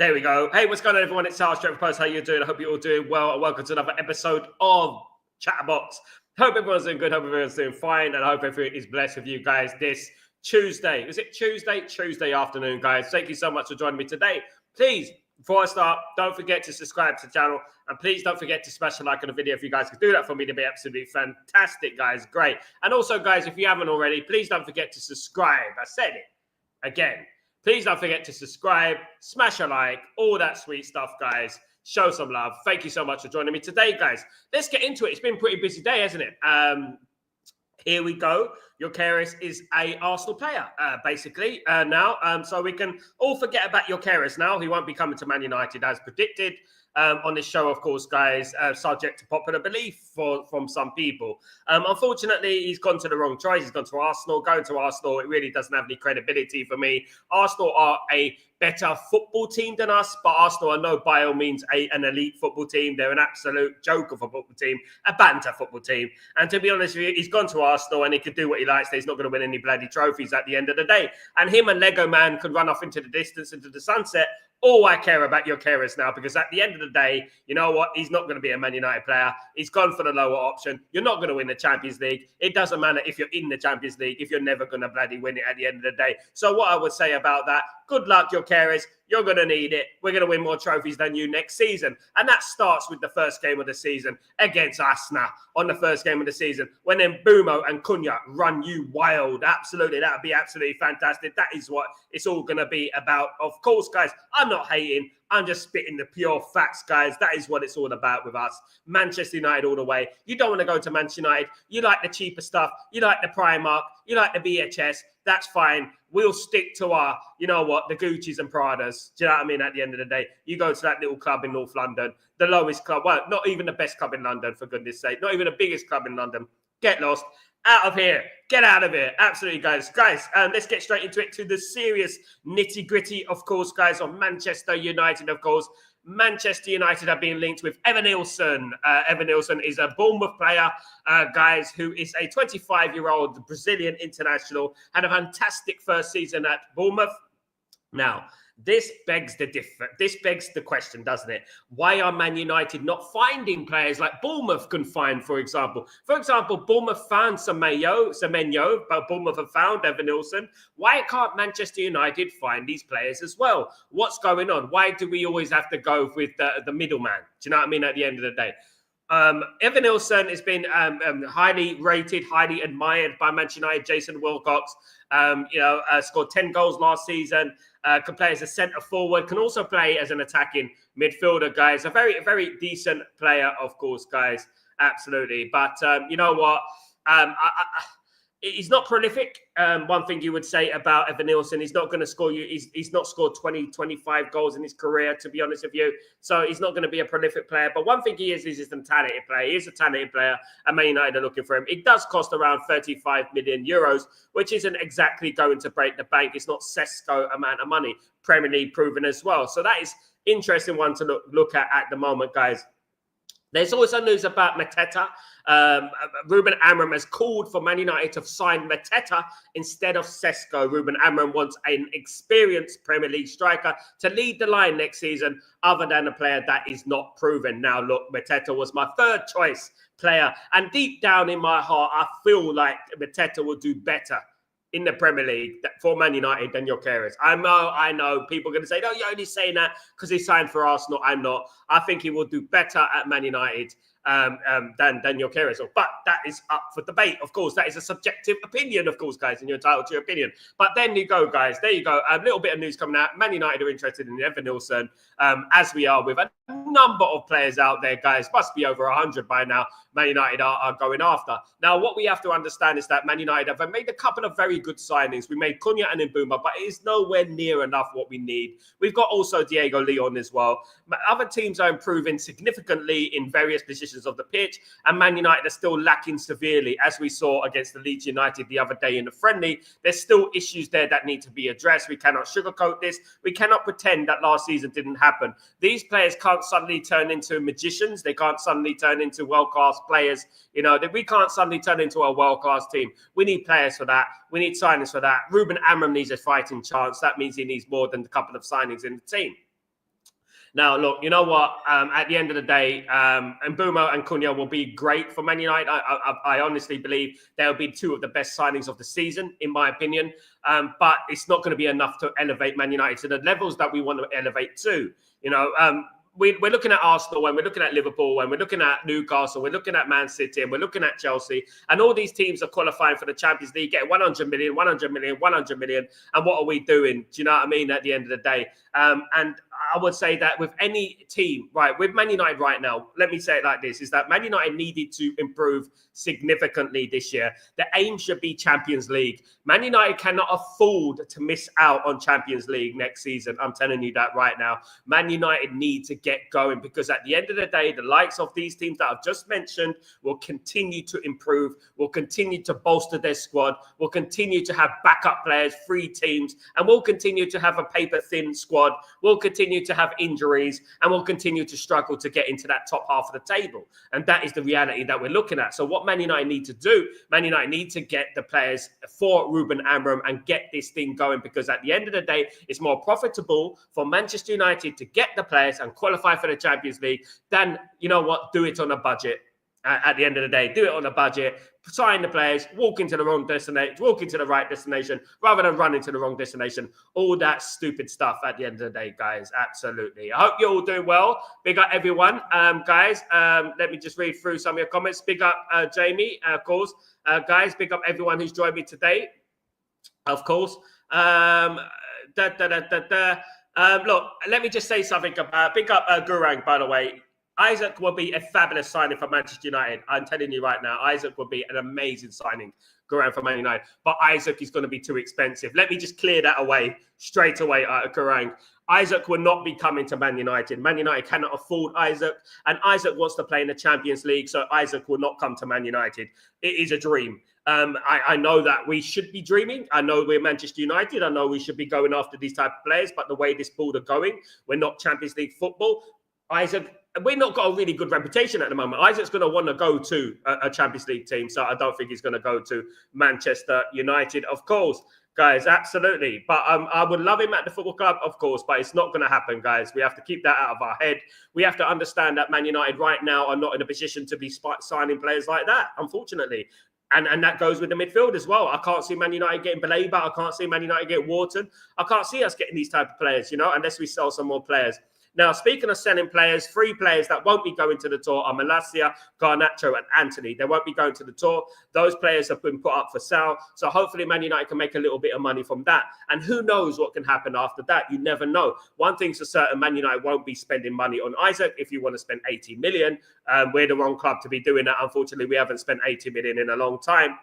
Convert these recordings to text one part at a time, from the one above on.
There we go. Hey, what's going on, everyone? It's Sal, Stretford Post. How you doing? I hope you're all doing well. And welcome to another episode of Chatterbox. Hope everyone's doing good. Hope everyone's doing fine. And I hope everything is blessed with you guys this Tuesday. Is it Tuesday? Tuesday afternoon, guys. Thank you so much for joining me today. Please, before I start, don't forget to subscribe to the channel. And please don't forget to smash a like on the video if you guys could do that for me. To be absolutely fantastic, guys. Great. And also, guys, if you haven't already, please don't forget to subscribe. I said it again. Please don't forget to subscribe, smash a like, all that sweet stuff, guys. Show some love. Thank you so much for joining me today, guys. Let's get into it. It's been a pretty busy day, hasn't it? Here we go. Your Keres is a Arsenal player, basically, now. So we can all forget about your Keres now. He won't be coming to Man United as predicted. On this show, of course, guys, subject to popular belief from some people. Unfortunately, he's gone to the wrong choice. He's gone to Arsenal. Going to Arsenal, it really doesn't have any credibility for me. Arsenal are a better football team than us, but Arsenal are no by all means an elite football team. They're an absolute joke of a football team, a banter football team. And to be honest with you, he's gone to Arsenal and he could do what he likes. He's not going to win any bloody trophies at the end of the day. And him and Lego Man could run off into the distance, into the sunset. All I care about your Keres now, because at the end of the day, you know what? He's not going to be a Man United player. He's gone for the lower option. You're not going to win the Champions League. It doesn't matter if you're in the Champions League, if you're never going to bloody win it at the end of the day. So what I would say about that, good luck, your Keres. You're going to need it. We're going to win more trophies than you next season. And that starts with the first game of the season against Arsenal on the first game of the season. When then Bumo and Cunha run you wild. Absolutely. That would be absolutely fantastic. That is what it's all going to be about. Of course, guys, I'm not hating. I'm just spitting the pure facts, guys. That is what it's all about with us. Manchester United all the way. You don't want to go to Manchester United. You like the cheaper stuff. You like the Primark. You like the VHS. That's fine. We'll stick to our, you know what, the Gucci's and Pradas. Do you know what I mean? At the end of the day, you go to that little club in North London, the lowest club. Well, not even the best club in London, for goodness sake. Not even the biggest club in London. Get lost. Out of here. Get out of here. Absolutely, guys. Guys, let's get straight into it, to the serious nitty-gritty, of course, guys, of Manchester United, of course. Manchester United have been linked with Evan Nilsson. Evan Nilsson is a Bournemouth player, guys, who is a 25-year-old Brazilian international. Had a fantastic first season at Bournemouth. Now, this begs the question, doesn't it? Why are Man United not finding players like Bournemouth can find, for example? For example, Bournemouth found Semenyo, but Bournemouth have found Evan Nilsson. Why can't Manchester United find these players as well? What's going on? Why do we always have to go with the middleman? Do you know what I mean? At the end of the day. Evan Nilsson has been highly rated, highly admired by Manchester United. Jason Wilcox, scored 10 goals last season. Can play as a centre forward. Can also play as an attacking midfielder, guys. A very, very decent player, of course, guys. Absolutely. But you know what? He's not prolific. One thing you would say about Evan Nilsson, he's not going to score you. He's not scored 20, 25 goals in his career, to be honest with you. So he's not going to be a prolific player. But one thing he is a talented player. He is a talented player, and Man United are looking for him. It does cost around 35 million euros, which isn't exactly going to break the bank. It's not Sesko amount of money. Premier League proven as well. So that is interesting one to look at the moment, guys. There's also news about Mateta. Ruben Amorim has called for Man United to sign Mateta instead of Sesko. Ruben Amorim wants an experienced Premier League striker to lead the line next season, other than a player that is not proven. Now, look, Mateta was my third choice player. And deep down in my heart, I feel like Mateta will do better in the Premier League for Man United than your Keres. I know. People are going to say, no, you're only saying that because he signed for Arsenal. I'm not. I think he will do better at Man United than your Keres. But that is up for debate. Of course, that is a subjective opinion, of course, guys, and you're entitled to your opinion. But then you go, guys. There you go. A little bit of news coming out. Man United are interested in Evan Nilsson, as we are with a number of players out there, guys. Must be over 100 by now. Man United are going after. Now, what we have to understand is that Man United have made a couple of very good signings. We made Cunha and Mbuma, but it is nowhere near enough what we need. We've got also Diego Leon as well. Other teams are improving significantly in various positions of the pitch, and Man United are still lacking severely, as we saw against the Leeds United the other day in the friendly. There's still issues there that need to be addressed. We cannot sugarcoat this. We cannot pretend that last season didn't happen. These players can't suddenly turn into magicians. They can't suddenly turn into world-class players. You know, that we can't suddenly turn into a world-class team. We need players for that. We need signings for that. Ruben Amorim needs a fighting chance. That means he needs more than a couple of signings in the team. Now, look, you know what? At the end of the day, Mbeumo and Cunha will be great for Man United. I honestly believe they'll be two of the best signings of the season, in my opinion. But it's not going to be enough to elevate Man United to the levels that we want to elevate to. You know, we're looking at Arsenal, and we're looking at Liverpool, and we're looking at Newcastle, we're looking at Man City, and we're looking at Chelsea. And all these teams are qualifying for the Champions League, getting 100 million, 100 million, 100 million. And what are we doing? Do you know what I mean? At the end of the day. And I would say that with any team, right, with Man United right now, let me say it like this, is that Man United needed to improve significantly this year. The aim should be Champions League. Man United cannot afford to miss out on Champions League next season. I'm telling you that right now. Man United need to get going, because at the end of the day, the likes of these teams that I've just mentioned will continue to improve, will continue to bolster their squad, will continue to have backup players, free teams, and will continue to have a paper-thin squad. We'll continue to have injuries, and we'll continue to struggle to get into that top half of the table. And that is the reality that we're looking at. So what Man United need to do, Man United need to get the players for Ruben Amorim and get this thing going, because at the end of the day, it's more profitable for Manchester United to get the players and qualify for the Champions League than, you know what, do it on a budget. At the end of the day, do it on a budget, sign the players, walk into the wrong destination, walk into the right destination, rather than run into the wrong destination. All that stupid stuff at the end of the day, guys. Absolutely. I hope you're all doing well. Big up everyone. Guys, let me just read through some of your comments. Big up Jamie, of course. Guys, big up everyone who's joined me today, of course. Look, let me just say something about, big up Gurang, by the way. Isaac will be a fabulous signing for Manchester United. I'm telling you right now, Isaac will be an amazing signing going for Man United. But Isaac is going to be too expensive. Let me just clear that away straight away, Gurang. Isaac will not be coming to Man United. Man United cannot afford Isaac, and Isaac wants to play in the Champions League, so Isaac will not come to Man United. It is a dream. I know that we should be dreaming. I know we're Manchester United. I know we should be going after these type of players, but the way this ball are going, we're not Champions League football. Isaac, we're not got a really good reputation at the moment. Isaac's going to want to go to a Champions League team, so I don't think he's going to go to Manchester United, of course. Guys, absolutely. But I would love him at the football club, of course, but it's not going to happen, guys. We have to keep that out of our head. We have to understand that Man United right now are not in a position to be signing players like that, unfortunately. And that goes with the midfield as well. I can't see Man United getting Baleba. I can't see Man United getting Wharton. I can't see us getting these type of players, you know, unless we sell some more players. Now, speaking of selling players, 3 players that won't be going to the tour are Malacia, Garnacho, and Anthony. They won't be going to the tour. Those players have been put up for sale. So hopefully Man United can make a little bit of money from that. And who knows what can happen after that? You never know. One thing's for certain, Man United won't be spending money on Isaac. If you want to spend 80 million, we're the wrong club to be doing that. Unfortunately, we haven't spent 80 million in a long time.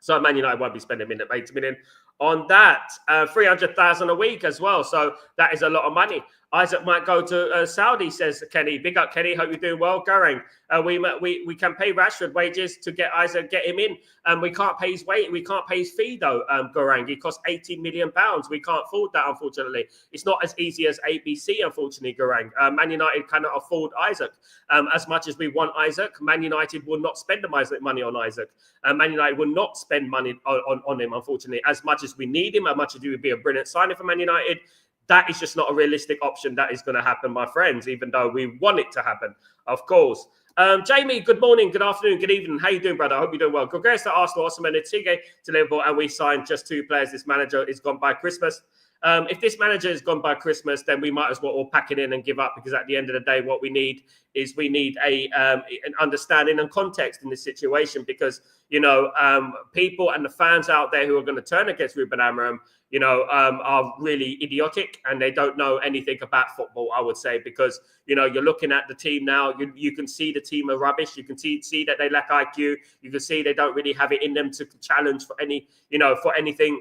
So Man United won't be spending 80 million on that. 300,000 a week as well. So that is a lot of money. Isaac might go to Saudi, says Kenny. Big up, Kenny. Hope you're doing well. Going. We can pay Rashford wages to get Isaac, get him in. We can't pay his weight. We can't pay his fee, though, Gorang. He costs £18 million. We can't afford that, unfortunately. It's not as easy as ABC, unfortunately, Gorang. Man United cannot afford Isaac. As much as we want Isaac, Man United will not spend money on Isaac. Man United will not spend money on him, unfortunately. As much as we need him, as much as he would be a brilliant signing for Man United, that is just not a realistic option that is going to happen, my friends, even though we want it to happen, of course. Jamie, good morning, good afternoon, good evening. How you doing, brother? I hope you're doing well. Congrats to Arsenal, Osimhen, and Tige to Liverpool, and we signed just 2 players. This manager is gone by Christmas. If this manager is gone by Christmas, then we might as well all pack it in and give up, because at the end of the day, what we need is an understanding and context in this situation, because, you know, people and the fans out there who are going to turn against Ruben Amorim, you know, are really idiotic, and they don't know anything about football, I would say, because, you know, you're looking at the team now, you can see the team are rubbish. You can see that they lack IQ. You can see they don't really have it in them to challenge for anything.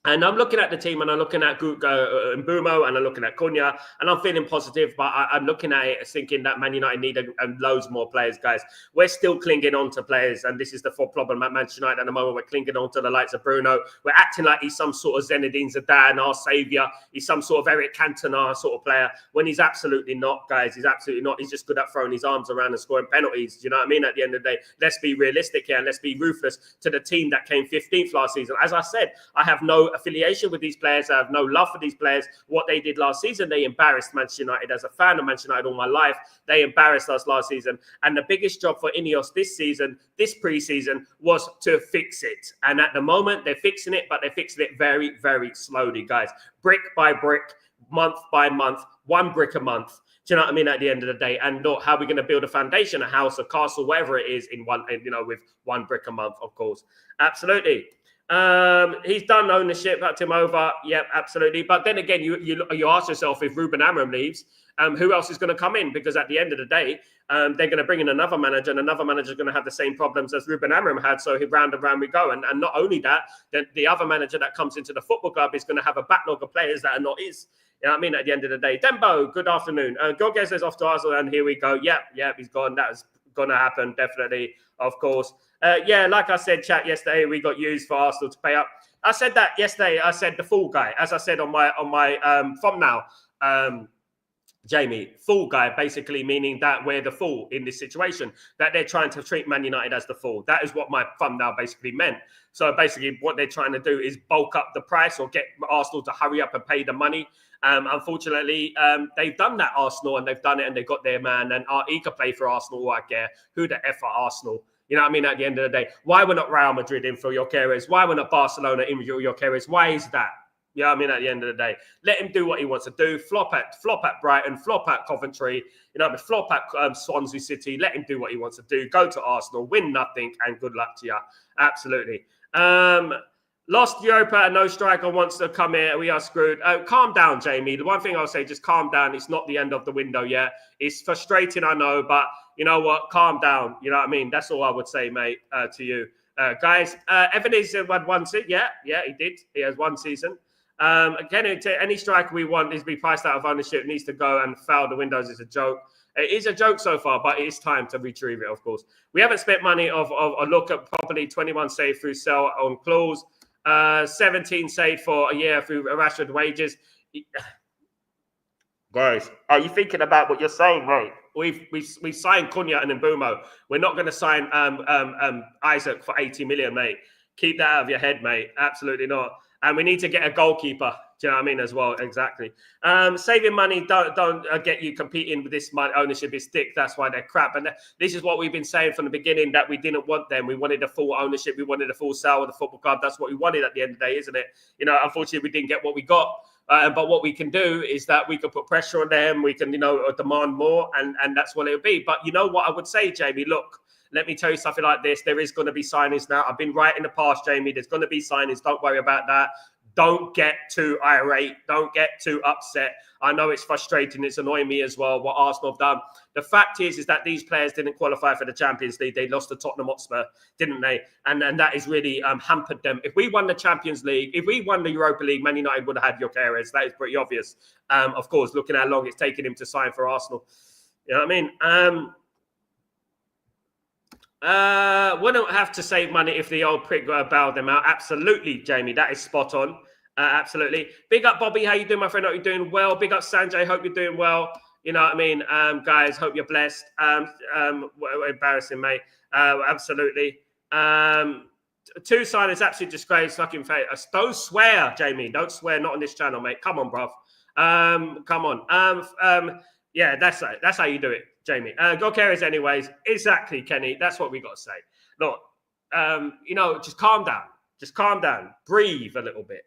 And I'm looking at the team, and I'm looking at Mbeumo, and I'm looking at Cunha, and I'm feeling positive, but I'm looking at it thinking that Man United need loads more players, guys. We're still clinging on to players, and this is the problem at Manchester United at the moment. We're clinging on to the likes of Bruno. We're acting like he's some sort of Zinedine Zidane, our saviour. He's some sort of Eric Cantona sort of player, when he's absolutely not, guys. He's absolutely not. He's just good at throwing his arms around and scoring penalties. Do you know what I mean? At the end of the day, let's be realistic here, and let's be ruthless to the team that came 15th last season. As I said, I have no affiliation with these players. I have no love for these players. What they did last season, they embarrassed Manchester United. As a fan of Manchester United all my life, they embarrassed us last season. And the biggest job for Ineos this season, this pre-season, was to fix it. And at the moment, they're fixing it, but they're fixing it very, very slowly, guys. Brick by brick, month by month, 1 brick a month. Do you know what I mean? At the end of the day, and look, how are we going to build a foundation, a house, a castle, whatever it is, in one, with 1 brick a month, of course. Absolutely. He's done ownership, backed him over. Yep, absolutely. But then again, you ask yourself, if Ruben Amorim leaves, who else is going to come in? Because at the end of the day, they're going to bring in another manager, and another manager is going to have the same problems as Ruben Amorim had. So round and round we go. And not only that, the other manager that comes into the football club is going to have a backlog of players that are not his. You know what I mean? At the end of the day. Dembo, good afternoon. Gorges is off to Arsenal, and here we go. Yep, he's gone. That was going to happen, definitely, of course. Like I said, chat, yesterday, we got used for Arsenal to pay up. I said that yesterday. I said the fool guy, as I said on my thumbnail, Jamie, fool guy, basically meaning that we're the fool in this situation, that they're trying to treat Man United as the fool. That is what my thumbnail basically meant. So basically what they're trying to do is bulk up the price or get Arsenal to hurry up and pay the money. Unfortunately, they've done that, Arsenal, and they've done it, and they've got their man, and he could play for Arsenal, or I care. Who the F are Arsenal? You know what I mean? At the end of the day, why we're not Real Madrid in for your carriers? Why we're not Barcelona in for your carriers? Why is that? You know what I mean? At the end of the day, let him do what he wants to do. Flop at Brighton, flop at Coventry, flop at Swansea City. Let him do what he wants to do. Go to Arsenal, win nothing, and good luck to you. Absolutely. Lost Europa and no striker wants to come here. We are screwed. Calm down, Jamie. The one thing I'll say, just calm down. It's not the end of the window yet. It's frustrating, I know, but you know what? Calm down. You know what I mean? That's all I would say, mate, to you. Guys, Evan's had 1 season. Yeah, he did. He has 1 season. Again, any striker we want is to be priced out of ownership, needs to go, and foul the windows is a joke. It is a joke so far, but it is time to retrieve it, of course. We haven't spent money of a look at properly. 21 saved through sell on clause. 17 saved for a year through Rashford wages. Guys, are you thinking about what you're saying, mate? We've signed Cunha and Mbumo. We're not going to sign Isaac for 80 million, mate. Keep that out of your head, mate. Absolutely not. And we need to get a goalkeeper. Do you know what I mean? As well, exactly. Saving money don't get you competing with this money. Ownership is thick. That's why they're crap. And this is what we've been saying from the beginning, that we didn't want them. We wanted a full ownership. We wanted a full sale of the football club. That's what we wanted at the end of the day, isn't it? Unfortunately, we didn't get what we got. But what we can do is that we can put pressure on them. We can, demand more, and that's what it'll be. But you know what I would say, Jamie? Look, let me tell you something like this. There is going to be signings now. I've been right in the past, Jamie. There's going to be signings. Don't worry about that. Don't get too irate. Don't get too upset. I know it's frustrating. It's annoying me as well, what Arsenal have done. The fact is that these players didn't qualify for the Champions League. They lost to Tottenham Hotspur, didn't they? And that has really hampered them. If we won the Champions League, if we won the Europa League, Man United would have had Gyökeres. That is pretty obvious. Of course, looking at how long it's taken him to sign for Arsenal. You know what I mean? Wouldn't have to save money if the old prick bailed them out. Absolutely, Jamie. That is spot on. Absolutely. Big up, Bobby. How you doing, my friend? Hope you're doing well. Big up, Sanjay. Hope you're doing well. You know what I mean? Guys, hope you're blessed. Embarrassing, mate. Absolutely. 2 signings, absolute disgrace. Fucking fate. Don't swear, Jamie. Don't swear. Not on this channel, mate. Come on, bruv. Come on. Yeah, that's how you do it, Jamie. Gyökeres anyways. Exactly, Kenny. That's what we got to say. Look, just calm down. Just calm down. Breathe a little bit.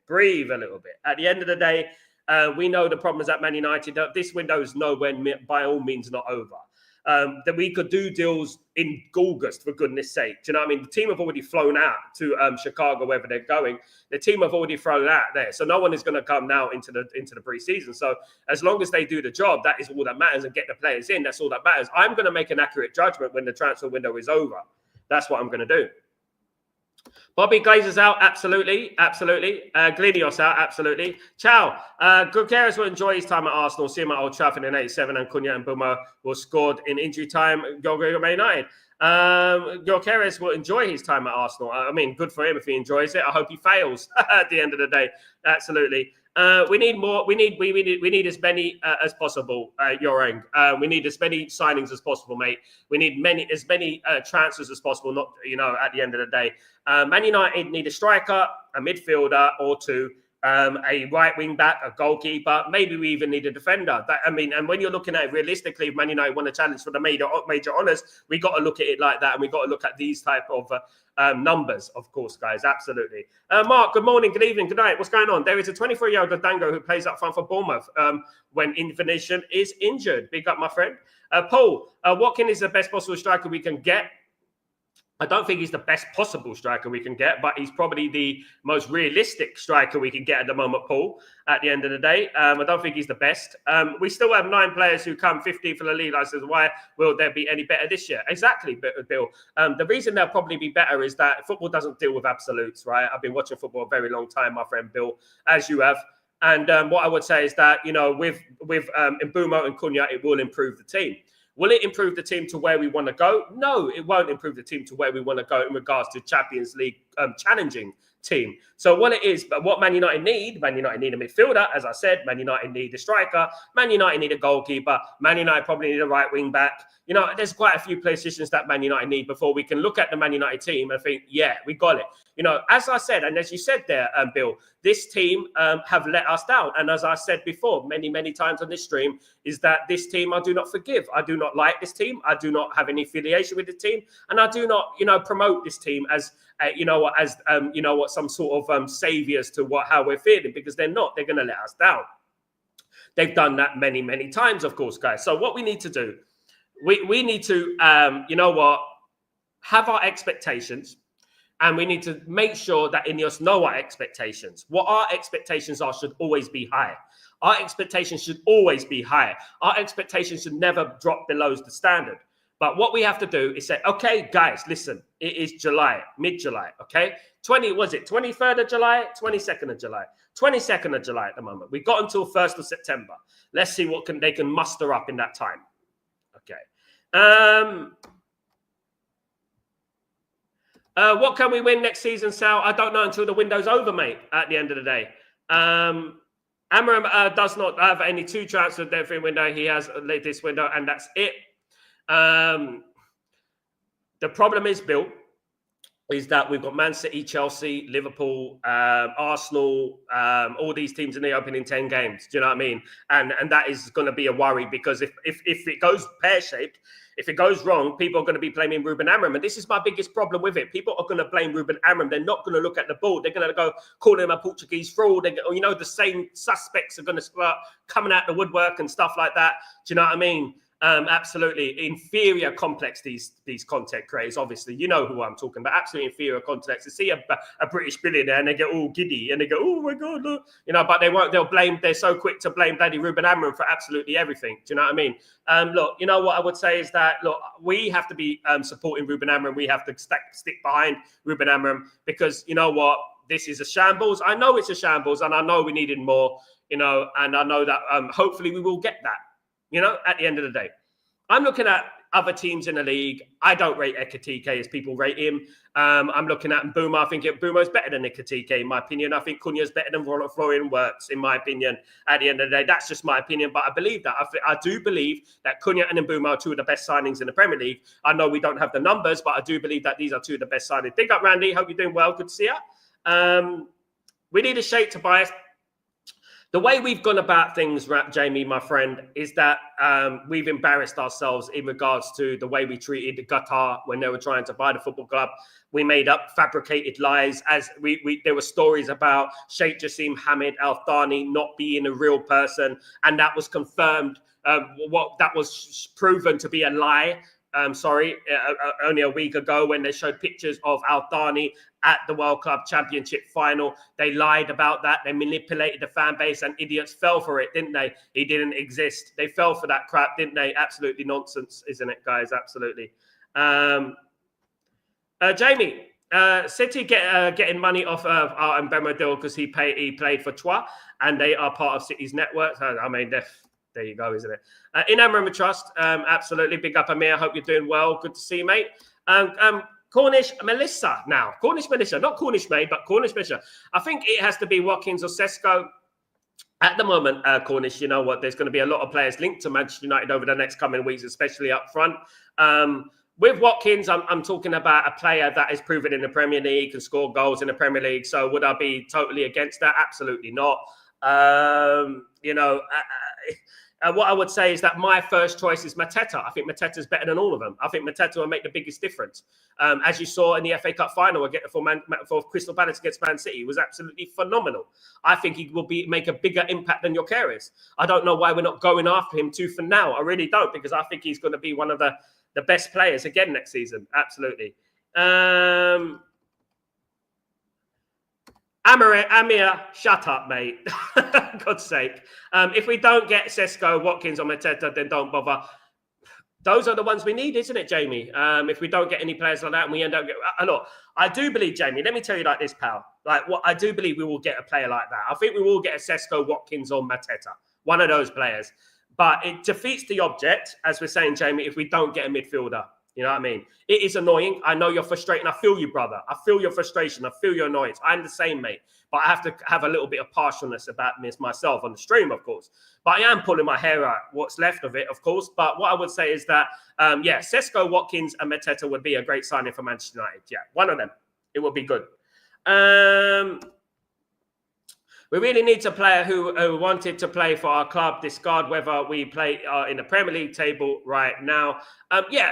At the end of the day, we know the problems at Man United. This window is nowhere, by all means, not over. That we could do deals in August, for goodness sake. Do you know what I mean? The team have already flown out to Chicago, wherever they're going. The team have already flown out there. So no one is going to come now into the pre-season. So as long as they do the job, that is all that matters, and get the players in. That's all that matters. I'm going to make an accurate judgment when the transfer window is over. That's what I'm going to do. Bobby Glazer's out, absolutely. Glinios out, absolutely. Ciao. Gyökeres will enjoy his time at Arsenal. See him at Old Trafford in 87, and Cunha and Mbumo will scored in injury time. Man United. Gyökeres will enjoy his time at Arsenal. I mean, good for him if he enjoys it. I hope he fails at the end of the day. Absolutely. We need more. We need as many as possible. Yoreng. We need as many signings as possible, mate. We need as many transfers as possible. Not at the end of the day, Man United need a striker, a midfielder, or two. A right wing back, a goalkeeper, maybe we even need a defender. And when you're looking at it realistically, if Man United want a challenge for the major honours, we got to look at it like that, and we got to look at these type of numbers, of course, guys. Absolutely. Mark, good morning, good evening, good night. What's going on? There is a 24-year-old Dango who plays up front for Bournemouth when Infination is injured. Big up, my friend. Paul, Watkin is the best possible striker we can get. I don't think he's the best possible striker we can get, but he's probably the most realistic striker we can get at the moment, Paul, at the end of the day. I don't think he's the best. We still have 9 players who come 15th for the league. I says, why will there be any better this year? Exactly, Bill. The reason they'll probably be better is that football doesn't deal with absolutes, right? I've been watching football a very long time, my friend Bill, as you have. And what I would say is that, with Mbeumo and Cunha, it will improve the team. Will it improve the team to where we want to go? No, it won't improve the team to where we want to go in regards to Champions League challenging team. So what it is, but what Man United need a midfielder, as I said. Man United need a striker. Man United need a goalkeeper. Man United probably need a right wing back. There's quite a few positions that Man United need before we can look at the Man United team and think, yeah, we got it. As I said, and as you said there, Bill, this team have let us down. And as I said before, many, many times on this stream, is that this team I do not forgive. I do not like this team. I do not have any affiliation with the team. And I do not, promote this team as, some sort of saviors to how we're feeling, because they're not. They're going to let us down. They've done that many, many times, of course, guys. So what we need to do, we need to, have our expectations. And we need to make sure that Ineos know our expectations. What our expectations are should always be high. Our expectations should always be high. Our expectations should never drop below the standard. But what we have to do is say, okay, guys, listen, it is July, mid-July, okay? 23rd of July, 22nd of July. 22nd of July at the moment. We've got until 1st of September. Let's see what they can muster up in that time. Okay. What can we win next season, Sal? I don't know until the window's over, mate, at the end of the day. Amram does not have any 2 transfer deadline window. He has this window, and that's it. The problem is, Bill, is that we've got Man City, Chelsea, Liverpool, Arsenal, all these teams in the opening 10 games. Do you know what I mean? And that is going to be a worry, because if it goes pear-shaped, if it goes wrong, people are going to be blaming Ruben Amorim. And this is my biggest problem with it. People are going to blame Ruben Amorim. They're not going to look at the ball. They're going to go call him a Portuguese fraud. The same suspects are going to start coming out the woodwork and stuff like that. Do you know what I mean? Absolutely inferior complex, these content creators. Obviously, you know who I'm talking about. Absolutely inferior complex. To see a British billionaire and they get all giddy and they go, oh my god, look. But they won't. They'll blame. They're so quick to blame bloody Ruben Amorim for absolutely everything. Do you know what I mean? Look, what I would say is that, look, we have to be supporting Ruben Amorim. We have to stick behind Ruben Amorim, because you know what, this is a shambles. I know it's a shambles, and I know we needed more. And I know that hopefully we will get that. At the end of the day, I'm looking at other teams in the league. I don't rate Ekitike as people rate him. I'm looking at Mbeumo. I think Mbeumo is better than Ekitike, in my opinion. I think Cunha is better than Florian Wirtz, in my opinion. At the end of the day, that's just my opinion, but I believe that. I do believe that Cunha and Mbeumo are 2 of the best signings in the Premier League. I know we don't have the numbers, but I do believe that these are 2 of the best signings. Big up, Randy. Hope you're doing well. Good to see you. We need a shape to buy us. The way we've gone about things, Jamie, my friend, is that we've embarrassed ourselves in regards to the way we treated Qatar when they were trying to buy the football club. We made up fabricated lies. As there were stories about Sheikh Jassim Hamid Al Thani not being a real person, and that was confirmed. That was proven to be a lie. Only a week ago, when they showed pictures of Al Thani at the World Club Championship final. They lied about that. They manipulated the fan base, and idiots fell for it, didn't they? He didn't exist. They fell for that crap, didn't they? Absolutely nonsense, isn't it, guys? Absolutely. Jamie, City getting money off of our Mbeumo deal because he played for Troyes, and they are part of City's network. I mean, there you go, isn't it? In Amorim Trust, absolutely. Big up, Amir. Hope you're doing well. Good to see you, mate. Cornish Melissa now. Cornish Melissa, not Cornish Maid, but Cornish Melissa. I think it has to be Watkins or Sesko. At the moment, Cornish, you know what? There's going to be a lot of players linked to Manchester United over the next coming weeks, especially up front. With Watkins, I'm talking about a player that is proven in the Premier League, can score goals in the Premier League. So would I be totally against that? Absolutely not. What I would say is that my first choice is Mateta. I think Mateta's better than all of them. I think Mateta will make the biggest difference. As you saw in the FA Cup final for Crystal Palace against Man City, it was absolutely phenomenal. I think he will make a bigger impact than Gyökeres. I don't know why we're not going after him too for now. I really don't, because I think he's going to be one of the best players again next season. Absolutely. Amir, shut up, mate. God's sake. If we don't get Sesko, Watkins, or Mateta, then don't bother. Those are the ones we need, isn't it, Jamie? If we don't get any players like that and we end up... Look, I do believe, Jamie, let me tell you like this, pal. I do believe we will get a player like that. I think we will get a Sesko, Watkins, or Mateta. One of those players. But it defeats the object, as we're saying, Jamie, if we don't get a midfielder. You know what I mean? It is annoying. I know you're frustrated. I feel you, brother. I feel your frustration. I feel your annoyance. I'm the same, mate. But I have to have a little bit of partialness about this myself on the stream, of course. But I am pulling my hair out, what's left of it, of course. But what I would say is that, Sesko, Watkins, and Mateta would be a great signing for Manchester United. Yeah, one of them. It would be good. We really need a player who wanted to play for our club, discard whether we play in the Premier League table right now.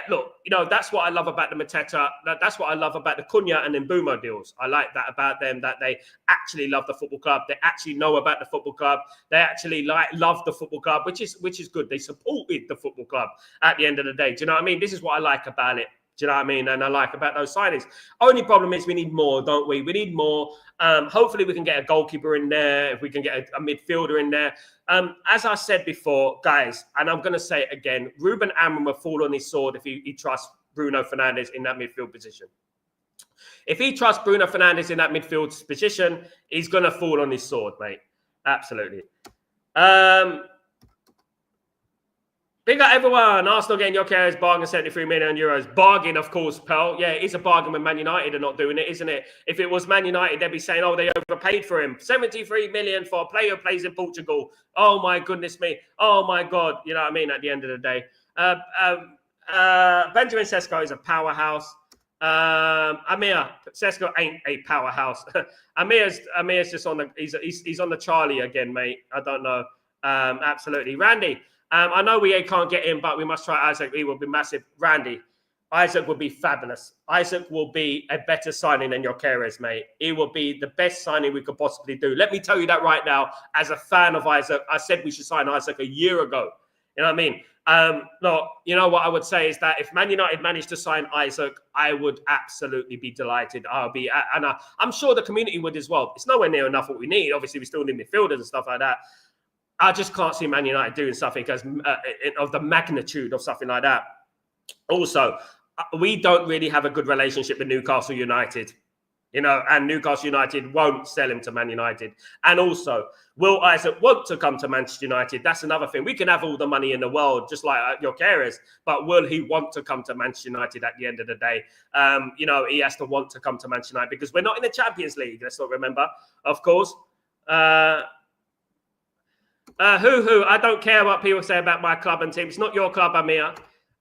Look, that's what I love about the Mateta. That's what I love about the Cunha and Mbeumo deals. I like that about them, that they actually love the football club. They actually know about the football club. They actually love the football club, which is good. They supported the football club at the end of the day. Do you know what I mean? This is what I like about it. Do you know what I mean? And I like about those signings. Only problem is we need more, don't we? We need more. Hopefully we can get a goalkeeper in there. If we can get a midfielder in there. As I said before, guys, and I'm going to say it again, Ruben Amorim will fall on his sword if he trusts Bruno Fernandes in that midfield position. If he trusts Bruno Fernandes in that midfield position, he's going to fall on his sword, mate. Absolutely. Big up everyone. Arsenal getting Gyökeres bargain, 73 million euros. Bargain, of course, pal. Yeah, it is a bargain when Man United are not doing it, isn't it? If it was Man United, they'd be saying, oh, they overpaid for him. 73 million for a player who plays in Portugal. Oh, my goodness me. Oh, my God. You know what I mean? At the end of the day. Benjamin Sesko is a powerhouse. Amir, Sesko ain't a powerhouse. Amir's just on the... He's on the Charlie again, mate. I don't know. Absolutely. Randy... I know we can't get in, but we must try Isaac. He will be massive. Randy, Isaac will be fabulous. Isaac will be a better signing than Gyökeres, mate. He will be the best signing we could possibly do. Let me tell you that right now. As a fan of Isaac, I said we should sign Isaac a year ago. You know what I mean? Look, you know what I would say is that if Man United managed to sign Isaac, I would absolutely be delighted. I'm sure the community would as well. It's nowhere near enough what we need. Obviously, we still need midfielders and stuff like that. I just can't see Man United doing something of the magnitude of something like that. Also, we don't really have a good relationship with Newcastle United, and Newcastle United won't sell him to Man United. And also, will Isaac want to come to Manchester United? That's another thing. We can have all the money in the world, just like Gyökeres, but will he want to come to Manchester United at the end of the day? He has to want to come to Manchester United because we're not in the Champions League. Let's not remember, of course. I don't care what people say about my club and team. It's not your club, Amir.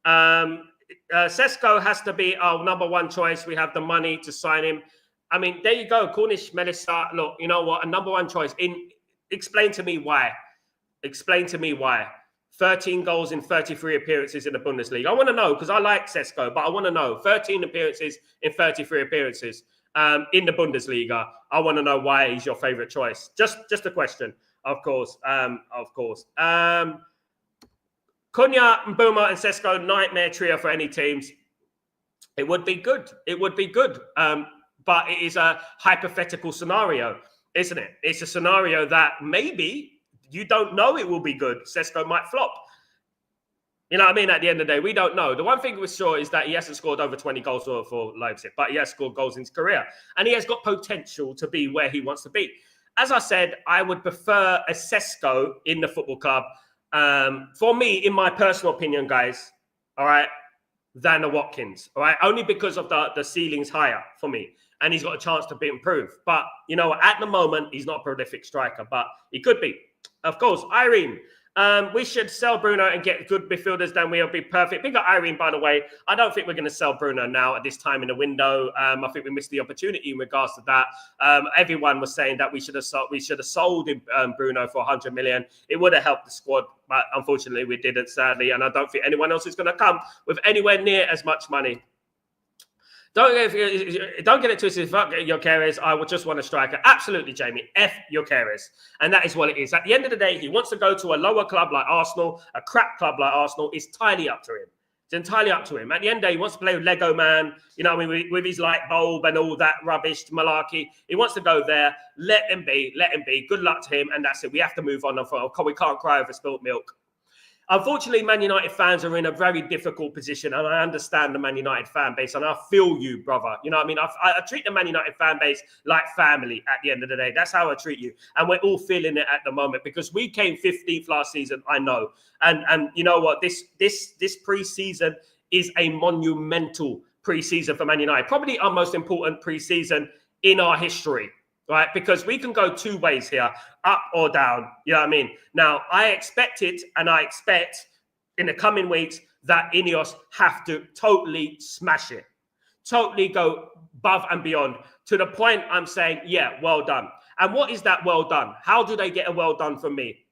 Sesko has to be our number one choice. We have the money to sign him. I mean, there you go. Cornish, Melissa. Look, you know what? A number one choice. Explain to me why. Explain to me why. 13 goals in 33 appearances in the Bundesliga. I want to know because I like Sesko, but I want to know 13 appearances in 33 appearances in the Bundesliga. I want to know why he's your favorite choice. Just a question. Of course. Cunha, Mbeumo, and Sesko, nightmare trio for any teams. It would be good. It would be good. But it is a hypothetical scenario, isn't it? It's a scenario that maybe you don't know it will be good. Sesko might flop. You know what I mean? At the end of the day, we don't know. The one thing we're sure is that he hasn't scored over 20 goals for Leipzig, but he has scored goals in his career. And he has got potential to be where he wants to be. As I said, I would prefer a Sesko in the football club. For me, in my personal opinion, guys, all right, than a Watkins, all right? Only because of the ceiling's higher for me. And he's got a chance to be improved. But, at the moment, he's not a prolific striker, but he could be. Of course, Irene. We should sell Bruno and get good midfielders, then we'll be perfect. Big up Irene, by the way. I don't think we're going to sell Bruno now at this time in the window. I think we missed the opportunity in regards to that. Everyone was saying that we should have sold Bruno for 100 million. It would have helped the squad, but unfortunately we didn't, sadly. And I don't think anyone else is going to come with anywhere near as much money. Don't get it twisted. Fuck Gyökeres. I would just want a striker. Absolutely, Jamie. F Gyökeres. And that is what it is. At the end of the day, he wants to go to a lower club like Arsenal, a crap club like Arsenal. It's entirely up to him. It's entirely up to him. At the end of the day, he wants to play with Lego Man, you know, with his light bulb and all that rubbish malarkey. He wants to go there. Let him be. Let him be. Good luck to him. And that's it. We have to move on. We can't cry over spilt milk. Unfortunately, Man United fans are in a very difficult position, and I understand the Man United fan base, and I feel you, brother. You know what I mean? I treat the Man United fan base like family at the end of the day. That's how I treat you, and we're all feeling it at the moment because we came 15th last season, I know. And you know what? This pre-season is a monumental pre-season for Man United, probably our most important pre-season in our history. Right, because we can go two ways here, up or down. You know what I mean? Now, I expect in the coming weeks that Ineos have to totally smash it, totally go above and beyond to the point I'm saying, yeah, well done. And what is that well done? How do they get a well done from me?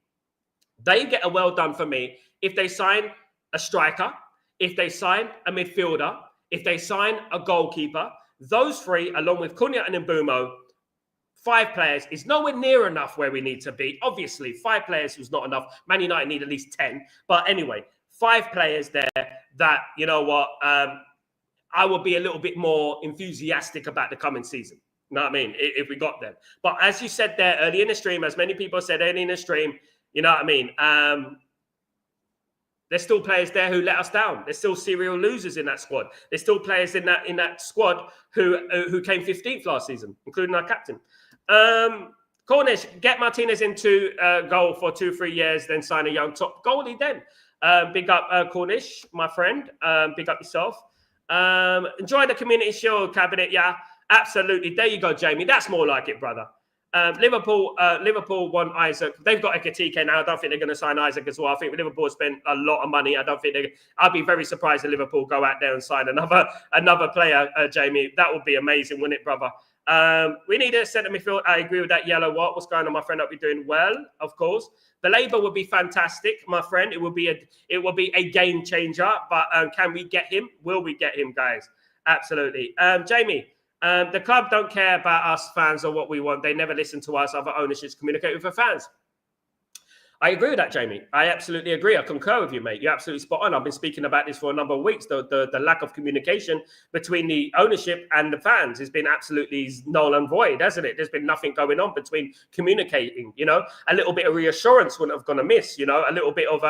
They get a well done from me if they sign a striker, if they sign a midfielder, if they sign a goalkeeper. Those three, along with Cunha and Mbeumo, 5 players is nowhere near enough where we need to be. Obviously, 5 players was not enough. Man United need at least 10. But anyway, 5 players there that, you know what, I will be a little bit more enthusiastic about the coming season. You know what I mean? If we got them. But as you said there early in the stream, as many people said early in the stream, you know what I mean? There's still players there who let us down. There's still serial losers in that squad. There's still players in that squad who came 15th last season, including our captain. Cornish, get Martinez into goal for 2-3 years, then sign a young top goalie then. Big up Cornish, my friend. Big up yourself. Enjoy the Community Shield cabinet. Yeah, absolutely. There you go, Jamie. That's more like it, brother. Liverpool want Isaac. They've got Ekatike now. I don't think they're going to sign Isaac as well. I think Liverpool spent a lot of money. I'd be very surprised if Liverpool go out there and sign another player, Jamie. That would be amazing, wouldn't it, brother? We need a centre midfield. I agree with that. Yellow, what's going on, my friend? Hope you're doing well, of course. The Labour would be fantastic, my friend. It will be a game changer. But can we get him? Will we get him, guys? Absolutely. Jamie. The club don't care about us fans or what we want. They never listen to us. Other ownerships communicate with the fans. I agree with that, Jamie. I absolutely agree. I concur with you, mate. You're absolutely spot on. I've been speaking about this for a number of weeks. The lack of communication between the ownership and the fans has been absolutely null and void, hasn't it? There's been nothing going on between communicating, you know. A little bit of reassurance wouldn't have gone amiss, you know. A little bit of,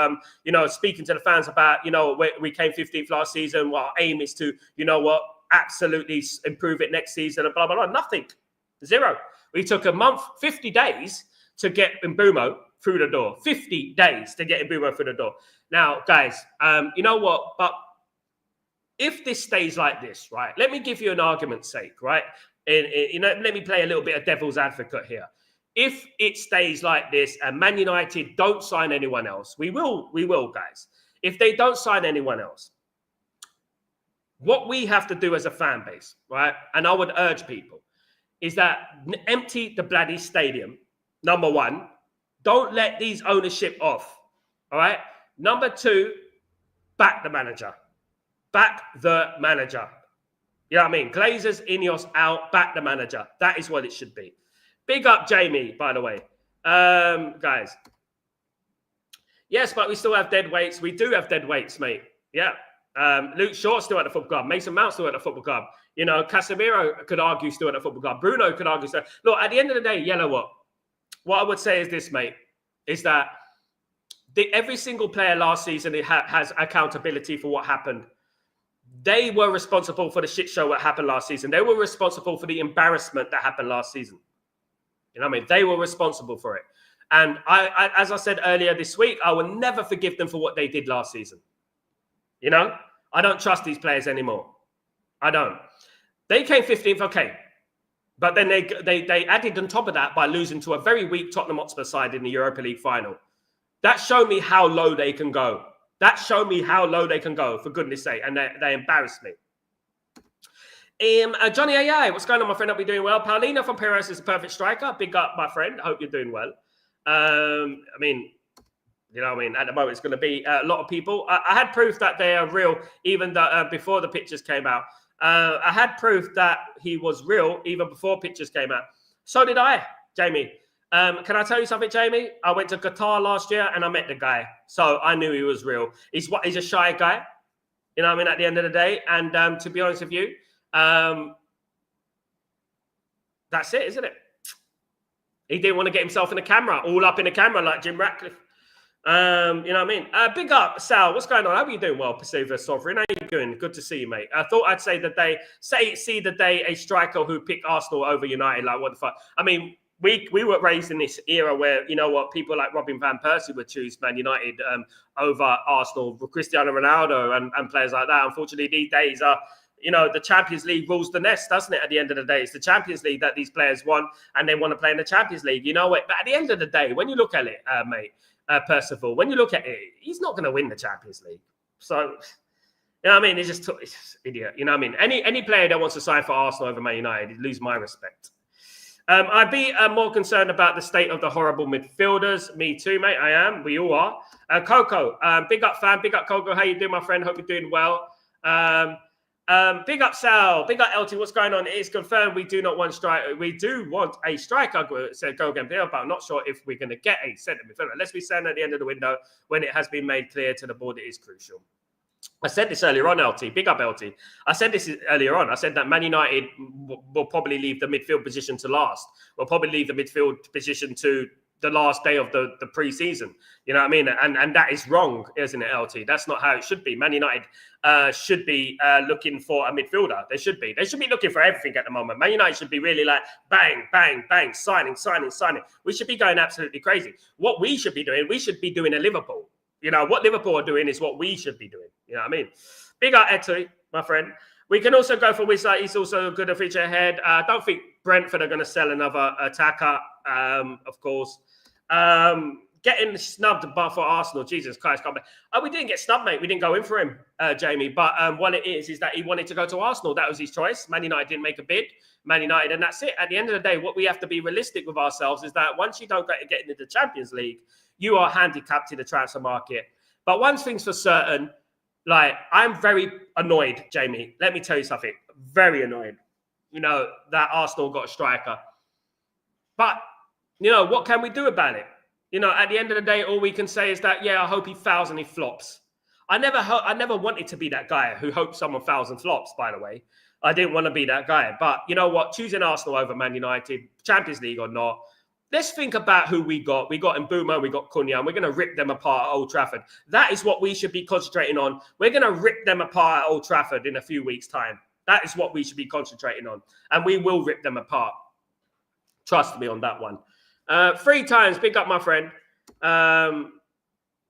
speaking to the fans about, you know, we came 15th last season. Well, our aim is to, you know what, absolutely improve it next season and blah, blah, blah. Nothing. Zero. We took a month, 50 days to get Mbeumo through the door. 50 days to get Mbeumo through the door. Now, guys, you know what? But if this stays like this, right, let me give you an argument's sake, right? Let me play a little bit of devil's advocate here. If it stays like this and Man United don't sign anyone else, we will, guys. If they don't sign anyone else, what we have to do as a fan base, right, and I would urge people, is that empty the bloody stadium, number one. Don't let these ownership off, all right? Number 2, back the manager. Back the manager. You know what I mean? Glazers, Ineos out, back the manager. That is what it should be. Big up Jamie, by the way. Guys. Yes, but we still have dead weights. We do have dead weights, mate. Yeah. Luke Shaw's still at the football club. Mason Mount's still at the football club. You know, Casemiro could argue still at the football club. Bruno could argue still. Look, at the end of the day, Yellow what I would say is this, mate, is that every single player last season has accountability for what happened. They were responsible for the shit show that happened last season. They were responsible for the embarrassment that happened last season. You know what I mean? They were responsible for it. And I as I said earlier this week, I will never forgive them for what they did last season. You know? I don't trust these players anymore. I don't. They came 15th, okay. But then they added on top of that by losing to a very weak Tottenham Hotspur side in the Europa League final. That showed me how low they can go. For goodness sake. And they embarrassed me. Johnny AI, what's going on, my friend? Hope you're doing well. Paulino from Perez is a perfect striker. Big up, my friend. I hope you're doing well. I mean, you know what I mean? At the moment, it's going to be a lot of people. I had proof that they are real, even before the pictures came out. I had proof that he was real, even before pictures came out. So did I, Jamie. Can I tell you something, Jamie? I went to Qatar last year and I met the guy. So I knew he was real. He's a shy guy, you know what I mean, at the end of the day. And to be honest with you, that's it, isn't it? He didn't want to get himself in the camera, all up in the camera like Jim Ratcliffe. You know what I mean? Big up, Sal. What's going on? How are you doing? Well, Pacific Sovereign. How are you doing? Good to see you, mate. I thought I'd say see the day a striker who picked Arsenal over United. Like, what the fuck? I mean, we were raised in this era where, you know what, people like Robin Van Persie would choose Man United over Arsenal, Cristiano Ronaldo and players like that. Unfortunately, these days you know, the Champions League rules the nest, doesn't it? At the end of the day, it's the Champions League that these players want, and they want to play in the Champions League. You know what? But at the end of the day, when you look at it, mate, Percival, when you look at it, he's not going to win the Champions League. So, you know what I mean? He's just idiot. You know what I mean? Any player that wants to sign for Arsenal over Man United, he'd lose my respect. I'd be more concerned about the state of the horrible midfielders. Me too, mate. I am. We all are. Coco, big up, fan. Big up, Coco. How you doing, my friend? Hope you're doing well. Big up, Sal. Big up, LT. What's going on? It is confirmed we do not want striker. We do want a striker, said Gogan Bill, but I'm not sure if we're going to get a centre midfielder. Let's be saying at the end of the window when it has been made clear to the board it is crucial. I said this earlier on, LT. Big up, LT. I said this earlier on. I said that Man United will probably leave the midfield position to last. We'll probably leave the midfield position to the last day of the preseason. You know what I mean? And that is wrong, isn't it, LT? That's not how it should be. Man United should be looking for a midfielder. They should be. They should be looking for everything at the moment. Man United should be really like bang, bang, bang, signing. We should be going absolutely crazy. What we should be doing a Liverpool. You know, what Liverpool are doing is what we should be doing. You know what I mean? Big up, Eto'o, my friend. We can also go for Wizard. He's also good to feature ahead. I don't think Brentford are going to sell another attacker, of course. Getting snubbed for Arsenal. Jesus Christ. We didn't get snubbed, mate. We didn't go in for him, Jamie. But what it is that he wanted to go to Arsenal. That was his choice. Man United didn't make a bid. Man United, and that's it. At the end of the day, what we have to be realistic with ourselves is that once you don't get into the Champions League, you are handicapped in the transfer market. But one thing's for certain, like, I'm very annoyed, Jamie. Let me tell you something. Very annoyed, you know, that Arsenal got a striker. But, you know, what can we do about it? You know, at the end of the day, all we can say is that, yeah, I hope he fouls and he flops. I never wanted to be that guy who hopes someone fouls and flops, by the way. I didn't want to be that guy. But you know what? Choosing Arsenal over Man United, Champions League or not, let's think about who we got. We got Mbeumo, we got Cunha, and we're going to rip them apart at Old Trafford. That is what we should be concentrating on. We're going to rip them apart at Old Trafford in a few weeks' time. That is what we should be concentrating on. And we will rip them apart. Trust me on that one. 3 times, big up, my friend.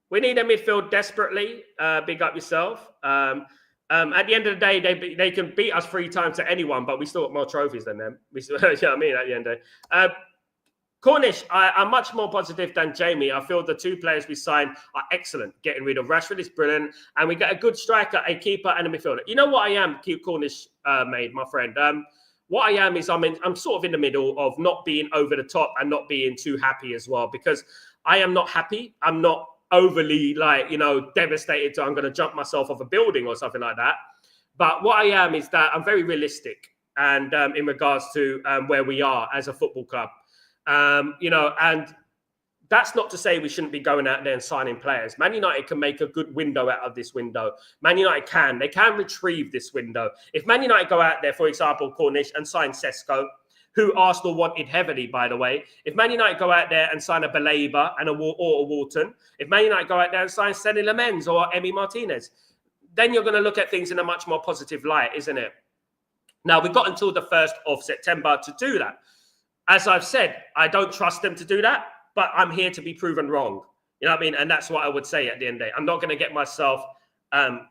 We need a midfield desperately. Big up yourself. At the end of the day, they can beat us 3 times to anyone, but we still got more trophies than them. You know what I mean? At the end of the day. Cornish, I'm much more positive than Jamie. I feel the 2 players we signed are excellent. Getting rid of Rashford is brilliant. And we get a good striker, a keeper, and a midfielder. You know what I am, Cornish made, my friend? What I am is I'm sort of in the middle of not being over the top and not being too happy as well, because I am not happy. I'm not overly, like, you know, devastated to I'm going to jump myself off a building or something like that. But what I am is that I'm very realistic and in regards to where we are as a football club. You know, and that's not to say we shouldn't be going out there and signing players. Man United can make a good window out of this window. Man United they can retrieve this window. If Man United go out there, for example, Cornish, and sign Sesko, who Arsenal wanted heavily, by the way. If Man United go out there and sign a Baleba and a Walton, if Man United go out there and sign Senny Lamens or Emi Martinez, then you're going to look at things in a much more positive light, isn't it? Now, we've got until the 1st of September to do that. As I've said, I don't trust them to do that, but I'm here to be proven wrong. You know what I mean? And that's what I would say at the end of the day. I'm not going to get myself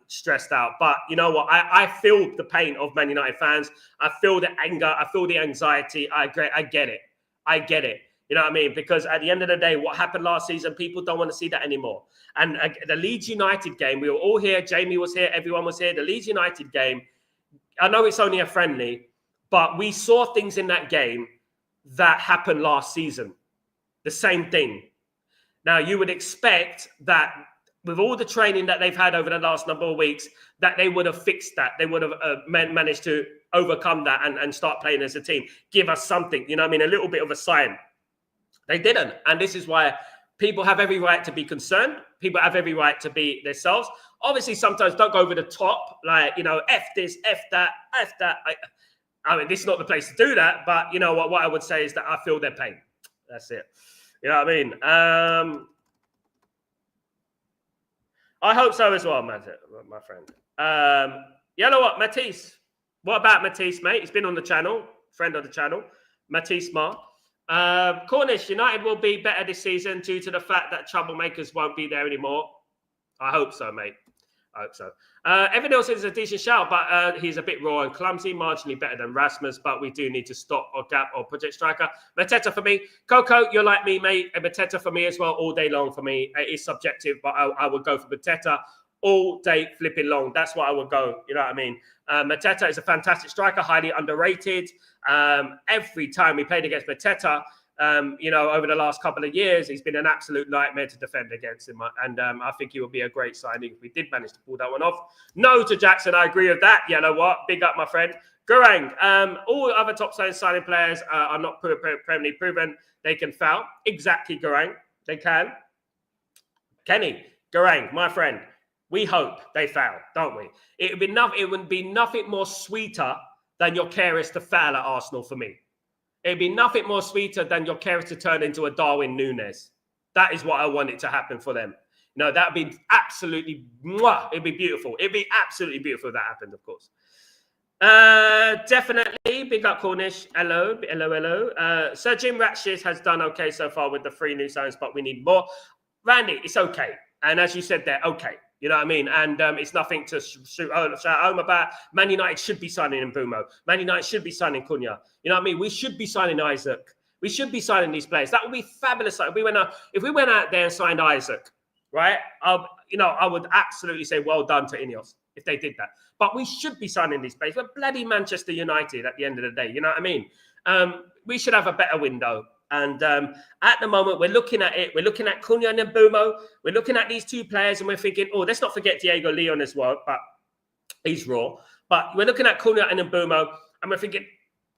stressed out. But you know what? I feel the pain of Man United fans. I feel the anger. I feel the anxiety. I get it. I get it. You know what I mean? Because at the end of the day, what happened last season, people don't want to see that anymore. And the Leeds United game, we were all here. Jamie was here. Everyone was here. The Leeds United game, I know it's only a friendly, but we saw things in that game that happened last season. The same thing. Now, you would expect that with all the training that they've had over the last number of weeks, that they would have fixed that. They would have managed to overcome that and start playing as a team. Give us something, you know what I mean? A little bit of a sign. They didn't. And this is why people have every right to be concerned. People have every right to be themselves. Obviously, sometimes don't go over the top, like, you know, F this, F that, F that. I mean, this is not the place to do that. But, you know, what I would say is that I feel their pain. That's it. You know what I mean? I hope so as well, my friend. You know what, Matisse? What about Matisse, mate? He's been on the channel, friend of the channel. Matisse Ma. Cornish, United will be better this season due to the fact that troublemakers won't be there anymore. I hope so, mate. I hope so. Evan Nielsen is a decent shout, but he's a bit raw and clumsy, marginally better than Rasmus, but we do need to stop or gap or project striker. Mateta for me. Coco, you're like me, mate. Mateta for me as well, all day long for me. It is subjective, but I would go for Mateta all day flipping long. That's what I would go. You know what I mean? Mateta is a fantastic striker, highly underrated. Every time we played against Mateta, you know, over the last couple of years, he's been an absolute nightmare to defend against him. And I think he would be a great signing if we did manage to pull that one off. No to Jackson, I agree with that. You know what? Big up, my friend. Gurang, all other top signing players are not permanently proven. They can foul. Exactly, Gurang. They can. Kenny, Gurang, my friend. We hope they foul, don't we? It would be nothing more sweeter than your Keres to foul at Arsenal for me. It'd be nothing more sweeter than your Keres to turn into a Darwin Núñez. That is what I want it to happen for them. No, that'd be absolutely, it'd be beautiful. It'd be absolutely beautiful if that happened, of course. Definitely. Big up Cornish. Hello. Sir Jim Ratchet has done okay so far with the 3 new signings, but we need more. Randy, it's okay. And as you said there, okay. You know what I mean? And it's nothing to shout home about. Man United should be signing Mbeumo. Man United should be signing Cunha. You know what I mean? We should be signing Isaac. We should be signing these players. That would be fabulous. If we went out there and signed Isaac, right? I would absolutely say well done to Ineos if they did that. But we should be signing these players. We're bloody Manchester United at the end of the day. You know what I mean? We should have a better window. And at the moment, we're looking at it. We're looking at Cunha and Mbeumo. We're looking at these 2 players, and we're thinking, oh, let's not forget Diego Leon as well, but he's raw. But we're looking at Cunha and Mbeumo, and we're thinking,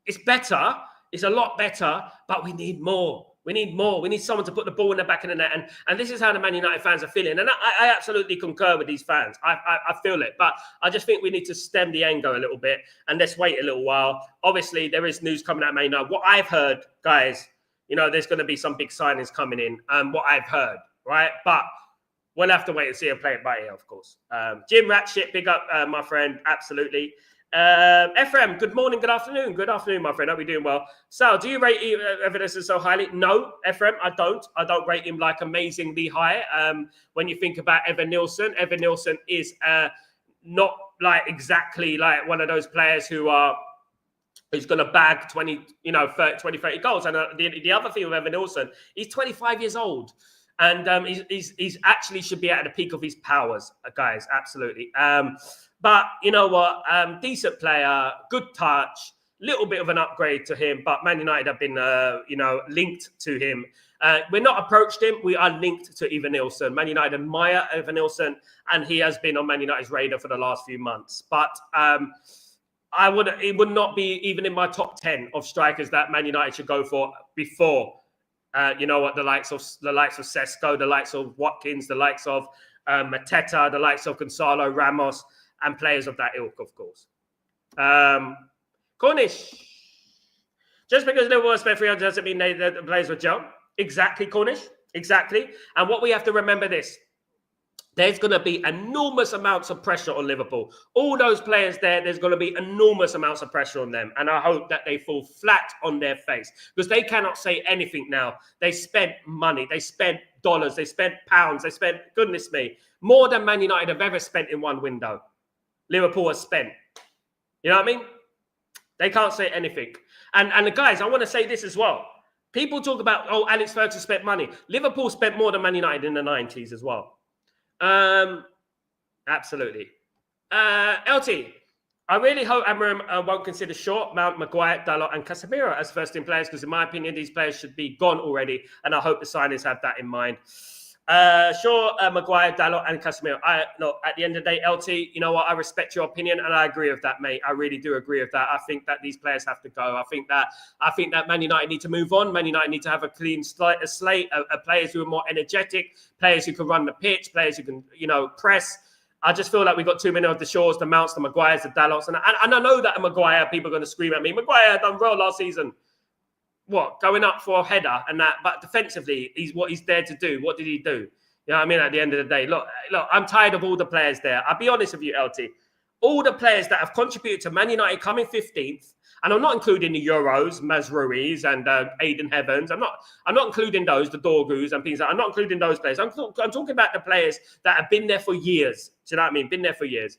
it's better. It's a lot better, but we need more. We need more. We need someone to put the ball in the back of the net. And this is how the Man United fans are feeling. And I absolutely concur with these fans. I feel it. But I just think we need to stem the anger a little bit, and let's wait a little while. Obviously, there is news coming out of Man United. What I've heard, guys, you know, there's going to be some big signings coming in, what I've heard, right? But we'll have to wait and see and play it by ear, of course. Jim Ratchet, big up, my friend, absolutely. Ephraim, good morning, good afternoon. Good afternoon, my friend. Hope you're doing well. Sal, do you rate Evidence so highly? No, Ephraim, I don't. I don't rate him like amazingly high. When you think about Evan Nielsen is not like exactly like one of those players who's going to bag 20, 30 goals. And the other thing with Evan Nielsen, he's 25 years old. And he's actually should be at the peak of his powers, guys. Absolutely. But you know what? Decent player, good touch, little bit of an upgrade to him. But Man United have been, linked to him. We're not approached him. We are linked to Evan Nielsen. Man United admire Evan Nielsen, and he has been on Man United's radar for the last few months. But it would not be even in my top 10 of strikers that Man United should go for before. The likes of Sesko, the likes of Watkins, the likes of Mateta, the likes of Gonzalo Ramos, and players of that ilk, of course. Cornish, just because they were spent 300 doesn't mean the players would jump. Exactly, Cornish. Exactly. And what we have to remember this. there's going to be enormous amounts of pressure on Liverpool. All those players there's going to be enormous amounts of pressure on them. And I hope that they fall flat on their face because they cannot say anything now. They spent money. They spent dollars. They spent pounds. They spent, goodness me, more than Man United have ever spent in one window. Liverpool has spent. You know what I mean? They can't say anything. And the guys, I want to say this as well. People talk about, oh, Alex Ferguson spent money. Liverpool spent more than Man United in the 90s as well. Absolutely. LT, I really hope Amorim won't consider Shaw, Mount, Maguire, Dalot, and Casemiro as first-team players because, in my opinion, these players should be gone already, and I hope the signings have that in mind. Shaw, Maguire, Dalot, and Casemiro. Look, at the end of the day, LT, you know what? I respect your opinion, and I agree with that, mate. I really do agree with that. I think that these players have to go. I think that Man United need to move on. Man United need to have a clean slate, players who are more energetic, players who can run the pitch, players who can, press. I just feel like we've got too many of the Shaws, the Mounts, the Maguires, the Dalots, and I know that a Maguire, people are going to scream at me. Maguire done well last season. What, going up for a header and that, but defensively, he's there to do. What did he do? You know what I mean? At the end of the day, look, I'm tired of all the players there. I'll be honest with you, LT. All the players that have contributed to Man United coming 15th, and I'm not including the Euros, Maz Ruiz and Aiden Heavens. I'm not including those, the Dorgus and things like that. I'm not including those players. I'm talking about the players that have been there for years. Do you know what I mean? Been there for years.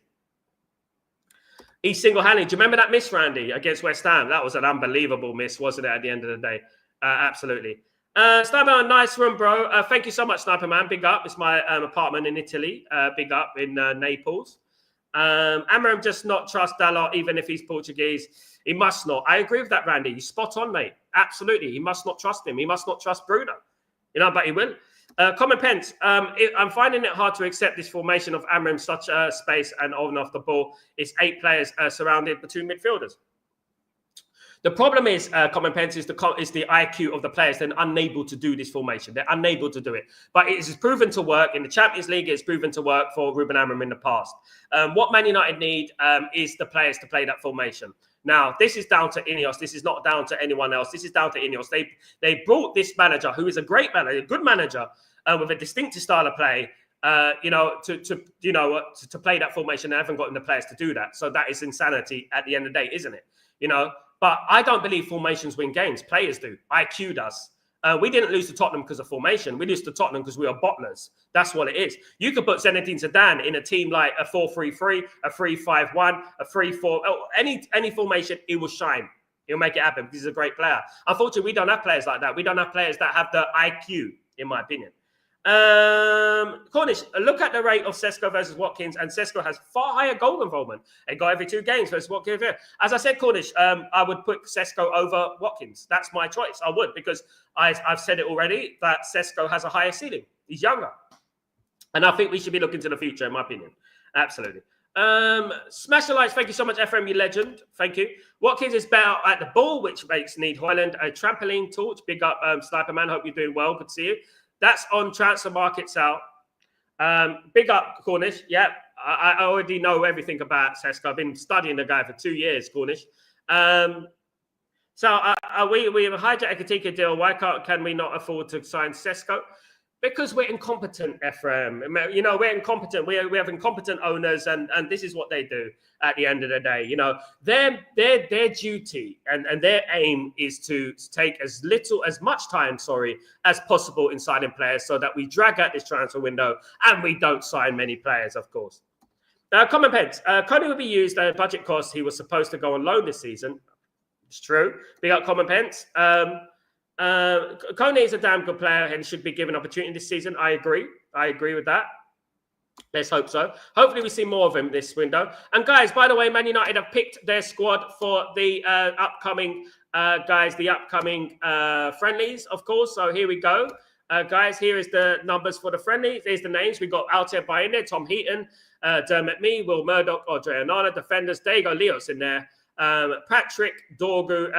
He single-handedly. Do you remember that miss, Randy, against West Ham? That was an unbelievable miss, wasn't it, at the end of the day? Absolutely. Sniper, nice room, bro. Thank you so much, Sniper Man. Big up. It's my apartment in Italy. Big up in Naples. Amorim just not trust Dalot, even if he's Portuguese. He must not. I agree with that, Randy. He's spot on, mate. Absolutely. He must not trust him. He must not trust Bruno. But he will. Common Pence, I'm finding it hard to accept this formation of Amorim, such space and on and off the ball. It's 8 players surrounded by 2 midfielders. The problem is, Common Pence, is the IQ of the players. They're unable to do this formation. They're unable to do it. But it is proven to work. In the Champions League, it's proven to work for Ruben Amorim in the past. What Man United need is the players to play that formation. Now, this is down to Ineos. This is not down to anyone else. This is down to Ineos. They brought this manager, who is a great manager, a good manager, with a distinctive style of play, to play that formation. They haven't gotten the players to do that. So that is insanity at the end of the day, isn't it? But I don't believe formations win games. Players do. IQ does. We didn't lose to Tottenham because of formation. We lost to Tottenham because we are bottlers. That's what it is. You could put Zinedine Zidane in a team like a 4-3-3, a 3-5-1, a 3-4, any formation, it will shine. He'll make it happen because he's a great player. Unfortunately, we don't have players like that. We don't have players that have the IQ, in my opinion. Cornish, look at the rate of Sesko versus Watkins, and Sesko has far higher goal involvement. A goal every 2 games versus Watkins. As I said, Cornish, I would put Sesko over Watkins. That's my choice. I would, because I've said it already that Sesko has a higher ceiling. He's younger, and I think we should be looking to the future, in my opinion. Absolutely. Smash the lights. Thank you so much, FM, you legend. Thank you. Watkins is better at the ball, which makes need Hoyland a trampoline torch. Big up, Sniper Man. Hope you're doing well. Good to see you. That's on transfer market, Sal. Big up, Cornish. Yeah, I already know everything about Sesko. I've been studying the guy for 2 years, Cornish. We have a hijack Katika deal. Why can we not afford to sign Sesko? Because we're incompetent, Ephraim. We're incompetent. We have incompetent owners, and this is what they do at the end of the day. Their duty and their aim is to take as much time, as possible in signing players, so that we drag out this transfer window and we don't sign many players, of course. Common Pence. Coney will be used at budget cost. He was supposed to go on loan this season. It's true. Big up, Common Pence. Kone is a damn good player and should be given opportunity this season. I agree with that. Let's hope so. Hopefully we see more of him this window. And guys, by the way, Man United have picked their squad for the upcoming friendlies, of course. So here we go. Guys, here is the numbers for the friendlies. There's the names. We got Altair Bay in there, Tom Heaton, Dermot Mee, Will Murdoch, Audrey Onana, defenders. There you go, Leos in there. Patrick, Dorgu,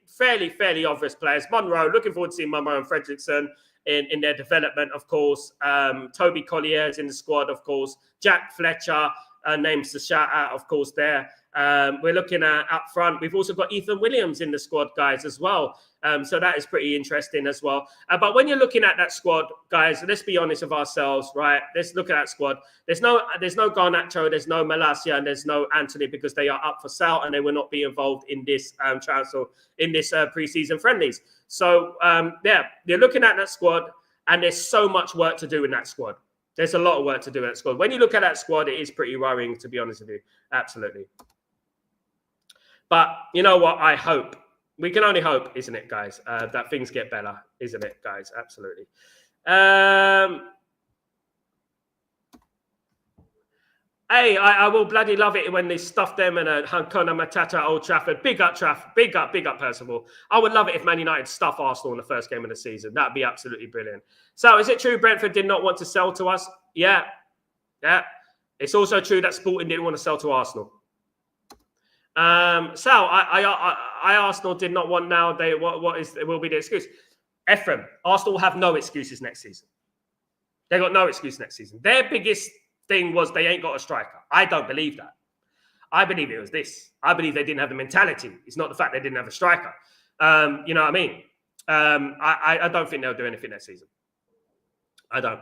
fairly obvious players. Monroe, looking forward to seeing Monroe and Fredrickson in their development, of course. Toby Collier's in the squad, of course. Jack Fletcher, names to shout out, of course, there. We're looking at up front. We've also got Ethan Williams in the squad, guys, as well. So that is pretty interesting as well. But when you're looking at that squad, guys, let's be honest with ourselves, right? Let's look at that squad. There's no Garnacho, there's no Malacia, and there's no Anthony because they are up for sale and they will not be involved in this transfer, in this preseason friendlies. So, you're looking at that squad and there's so much work to do in that squad. There's a lot of work to do in that squad. When you look at that squad, it is pretty worrying, to be honest with you. Absolutely. But you know what? I hope. We can only hope, isn't it, guys, that things get better, isn't it, guys? Absolutely. Hey, I will bloody love it when they stuff them in a Hakuna Matata at Old Trafford. Big up, big up, Percival. I would love it if Man United stuff Arsenal in the first game of the season. That'd be absolutely brilliant. So, is it true Brentford did not want to sell to us? Yeah. It's also true that Sporting didn't want to sell to Arsenal. Sal, I Arsenal did not want now. What will be the excuse? Ephraim, Arsenal will have no excuses next season. They got no excuse next season. Their biggest thing was they ain't got a striker. I don't believe that. I believe it was this. I believe they didn't have the mentality. It's not the fact they didn't have a striker. You know what I mean? I don't think they'll do anything next season. I don't.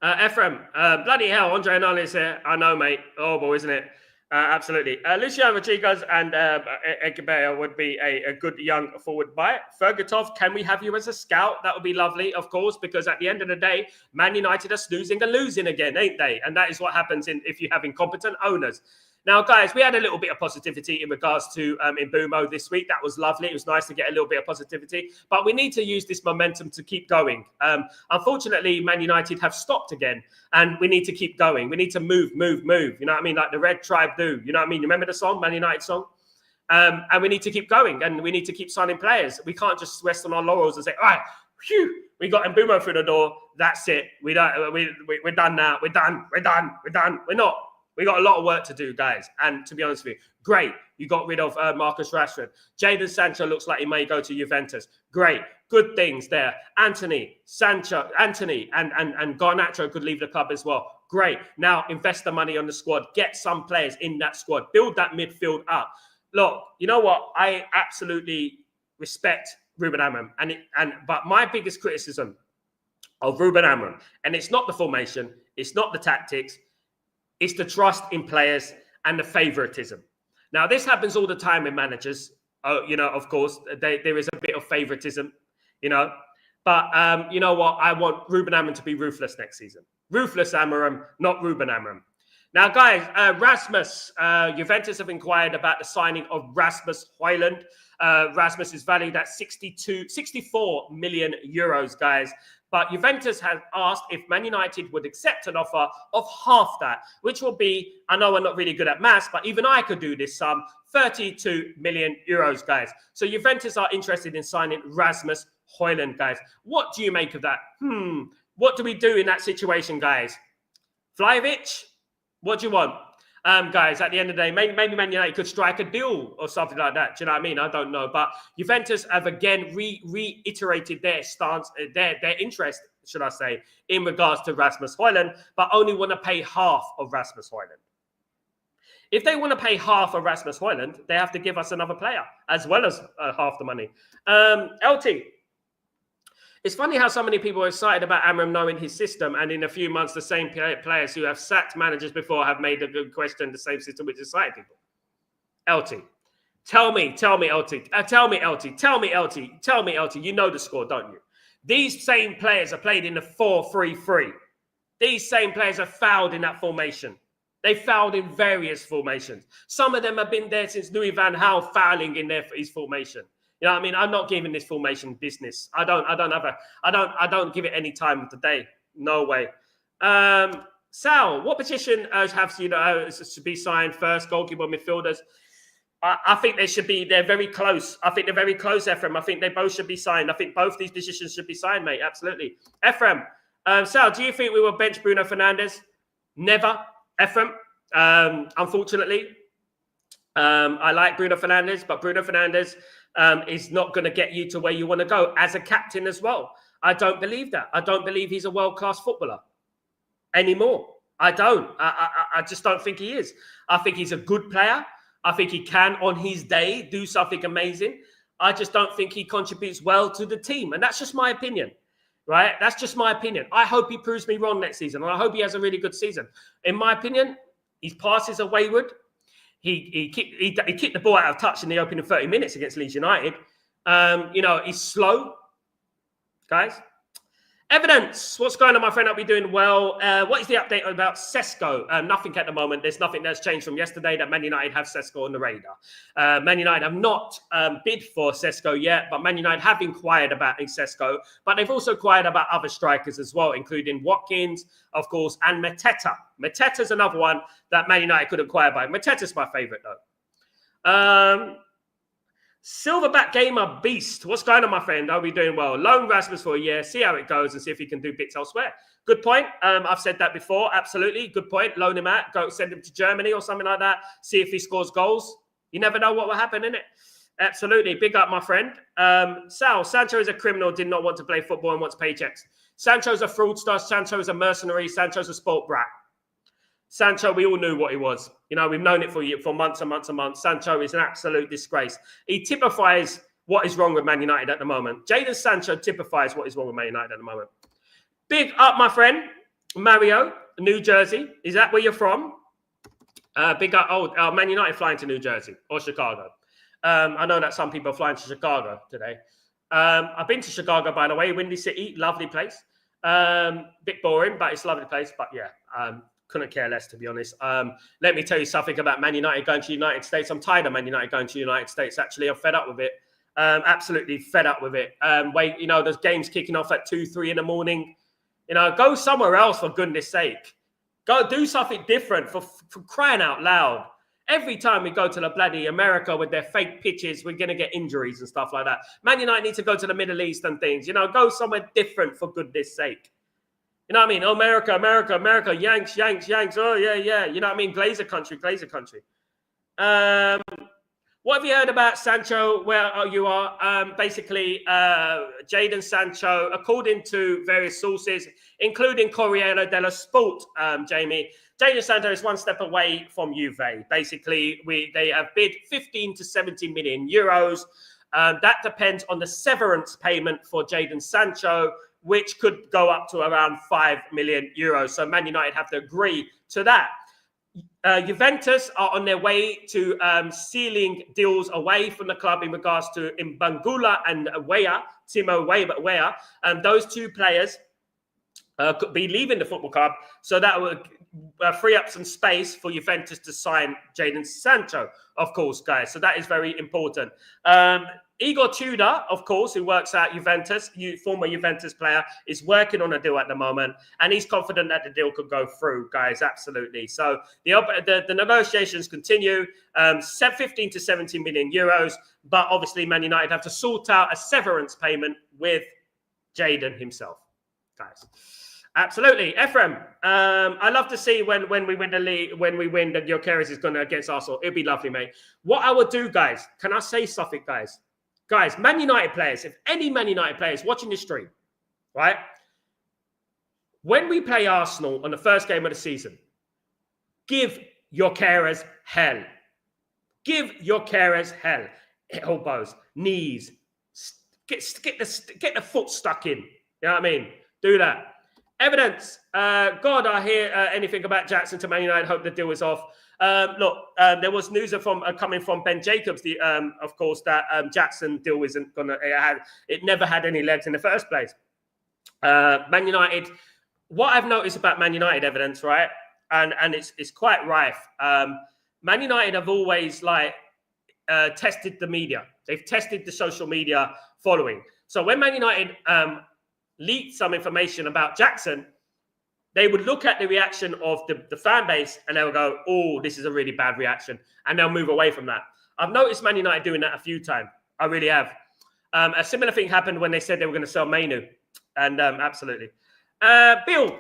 Ephraim, bloody hell, Andre Anali is here. I know, mate. Oh, boy, isn't it? Absolutely. Luciano Rodriguez and Ekebeya would be a good young forward buy. Fergatov, can we have you as a scout? That would be lovely, of course, because at the end of the day, Man United are snoozing and losing again, ain't they? And that is what happens if you have incompetent owners. Now, guys, we had a little bit of positivity in regards to Mbeumo this week. That was lovely. It was nice to get a little bit of positivity. But we need to use this momentum to keep going. Unfortunately, Man United have stopped again. And we need to keep going. We need to move. You know what I mean? Like the Red Tribe do. You know what I mean? You remember the song, Man United song? And we need to keep going. And we need to keep signing players. We can't just rest on our laurels and say, all right, phew, we got Mbeumo through the door. That's it. We're done now. We're done. We're not. We got a lot of work to do, guys. And to be honest with you, great. You got rid of Marcus Rashford. Jadon Sancho looks like he may go to Juventus. Great. Good things there. Anthony, and Garnacho could leave the club as well. Great. Now invest the money on the squad. Get some players in that squad. Build that midfield up. Look, you know what? I absolutely respect Ruben Amorim. But my biggest criticism of Ruben Amorim, and it's not the formation, it's not the tactics, it's the trust in players and the favoritism. Now, this happens all the time with managers. You know, of course, there is a bit of favoritism, you know. But you know what? I want Ruben Amorim to be ruthless next season. Ruthless Amorim, not Ruben Amorim. Now, guys, Rasmus, Juventus have inquired about the signing of Rasmus Højlund. Rasmus is valued at 64 million euros, guys. But Juventus has asked if Man United would accept an offer of half that, which will be, I know I'm not really good at maths, but even I could do this sum, 32 million euros, guys. So Juventus are interested in signing Rasmus Højlund, guys. What do you make of that? What do we do in that situation, guys? Vlahovic? What do you want? Guys, at the end of the day, maybe Man United could strike a deal or something like that. Do you know what I mean? I don't know. But Juventus have again reiterated their stance, their interest, should I say, in regards to Rasmus Højlund, but only want to pay half of Rasmus Højlund. If they want to pay half of Rasmus Højlund, they have to give us another player as well as half the money. LT. It's funny how so many people are excited about Amorim knowing his system, and in a few months, the same players who have sacked managers before have made a good question the same system which excited people. LT, tell me, LT. Tell me, LT. You know the score, don't you? These same players are played in the 4-3-3. These same players are fouled in that formation. They fouled in various formations. Some of them have been there since Louis van Gaal fouling in his formation. You know what I mean? I'm not giving this formation business. I don't give it any time of the day. No way. Sal, what position should be signed first? Goalkeeper, midfielders. I think they're very close. I think they're very close, Ephraim. I think they both should be signed. I think both these positions should be signed, mate. Absolutely. Ephraim, Sal, do you think we will bench Bruno Fernandes? Never, Ephraim. Unfortunately. I like Bruno Fernandes, but Bruno Fernandes is not going to get you to where you want to go as a captain as well. I don't believe that. I don't believe he's a world-class footballer anymore. I don't. I just don't think he is. I think he's a good player. I think he can, on his day, do something amazing. I just don't think he contributes well to the team. And that's just my opinion, right? That's just my opinion. I hope he proves me wrong next season. And I hope he has a really good season. In my opinion, his passes are wayward. He kicked the ball out of touch in the opening 30 minutes against Leeds United. He's slow, guys. Evidence. What's going on, my friend? I'll be doing well. What is the update about Sesko? Nothing at the moment. There's nothing that's changed from yesterday that Man United have Sesko on the radar. Man United have not bid for Sesko yet, but Man United have inquired about Sesko. But they've also inquired about other strikers as well, including Watkins, of course, and Mateta. Mateta's another one that Man United could acquire by. Mateta's my favourite, though. Silverback Gamer Beast. What's going on, my friend? Are we doing well? Loan Rasmus for a year. See how it goes and see if he can do bits elsewhere. Good point. I've said that before. Absolutely. Good point. Loan him out. Go send him to Germany or something like that. See if he scores goals. You never know what will happen, innit? Absolutely. Big up, my friend. Sal, Sancho is a criminal, did not want to play football and wants paychecks. Sancho's a fraudster. Sancho's a mercenary. Sancho's a sport brat. Sancho, we all knew what he was. We've known it for months and months and months. Sancho is an absolute disgrace. He typifies what is wrong with Man United at the moment. Jadon Sancho typifies what is wrong with Man United at the moment. Big up, my friend. Mario, New Jersey. Is that where you're from? Big up. Man United flying to New Jersey or Chicago. I know that some people are flying to Chicago today. I've been to Chicago, by the way. Windy City. Lovely place. Bit boring, but it's a lovely place. But yeah, couldn't care less, to be honest. Let me tell you something about Man United going to the United States. I'm tired of Man United going to the United States, actually. I'm fed up with it. Absolutely fed up with it. There's games kicking off at 2, 3 in the morning. Go somewhere else, for goodness sake. Go do something different for crying out loud. Every time we go to the bloody America with their fake pitches, we're going to get injuries and stuff like that. Man United need to go to the Middle East and things. Go somewhere different, for goodness sake. You know what I mean? America, America, America, Yanks, Yanks, Yanks. Oh, yeah. You know what I mean? Glazer country, Glazer country. What have you heard about Sancho? Where you are? Basically, Jadon Sancho, according to various sources, including Corriere dello Sport, Jamie, Jadon Sancho is one step away from Juve. Basically, they have bid 15 to 70 million euros. That depends on the severance payment for Jadon Sancho, which could go up to around 5 million euros. So Man United have to agree to that. Juventus are on their way to sealing deals away from the club in regards to Mbangula and Timo Weah. Those two players could be leaving the football club. So that would free up some space for Juventus to sign Jadon Sancho, of course, guys. So that is very important. Igor Tudor, of course, who works at Juventus, former Juventus player, is working on a deal at the moment, and he's confident that the deal could go through, guys, absolutely. So the negotiations continue, 15 to 70 million euros, but obviously Man United have to sort out a severance payment with Jadon himself, guys. Absolutely. Ephraim, I love to see when we win the league, when we win, that Gyökeres is going to against Arsenal. It'd be lovely, mate. What I would do, guys, can I say something, guys? Guys, Man United players, if any Man United players watching this stream, right? When we play Arsenal on the first game of the season, give Gyökeres hell. Give Gyökeres hell. Elbows, knees, get the foot stuck in. You know what I mean? Do that. Evidence. God, I hear anything about Jackson to Man United. Hope the deal is off. There was news coming from Ben Jacobs, of course, that Jackson deal isn't going to... It never had any legs in the first place. Man United... What I've noticed about Man United, Evidence, right? And it's quite rife. Man United have always, tested the media. They've tested the social media following. So when Man United... leaked some information about Jackson, they would look at the reaction of the fan base and they'll go, oh, this is a really bad reaction. And they'll move away from that. I've noticed Man United doing that a few times. I really have. A similar thing happened when they said they were going to sell Mainu. And absolutely. Bill,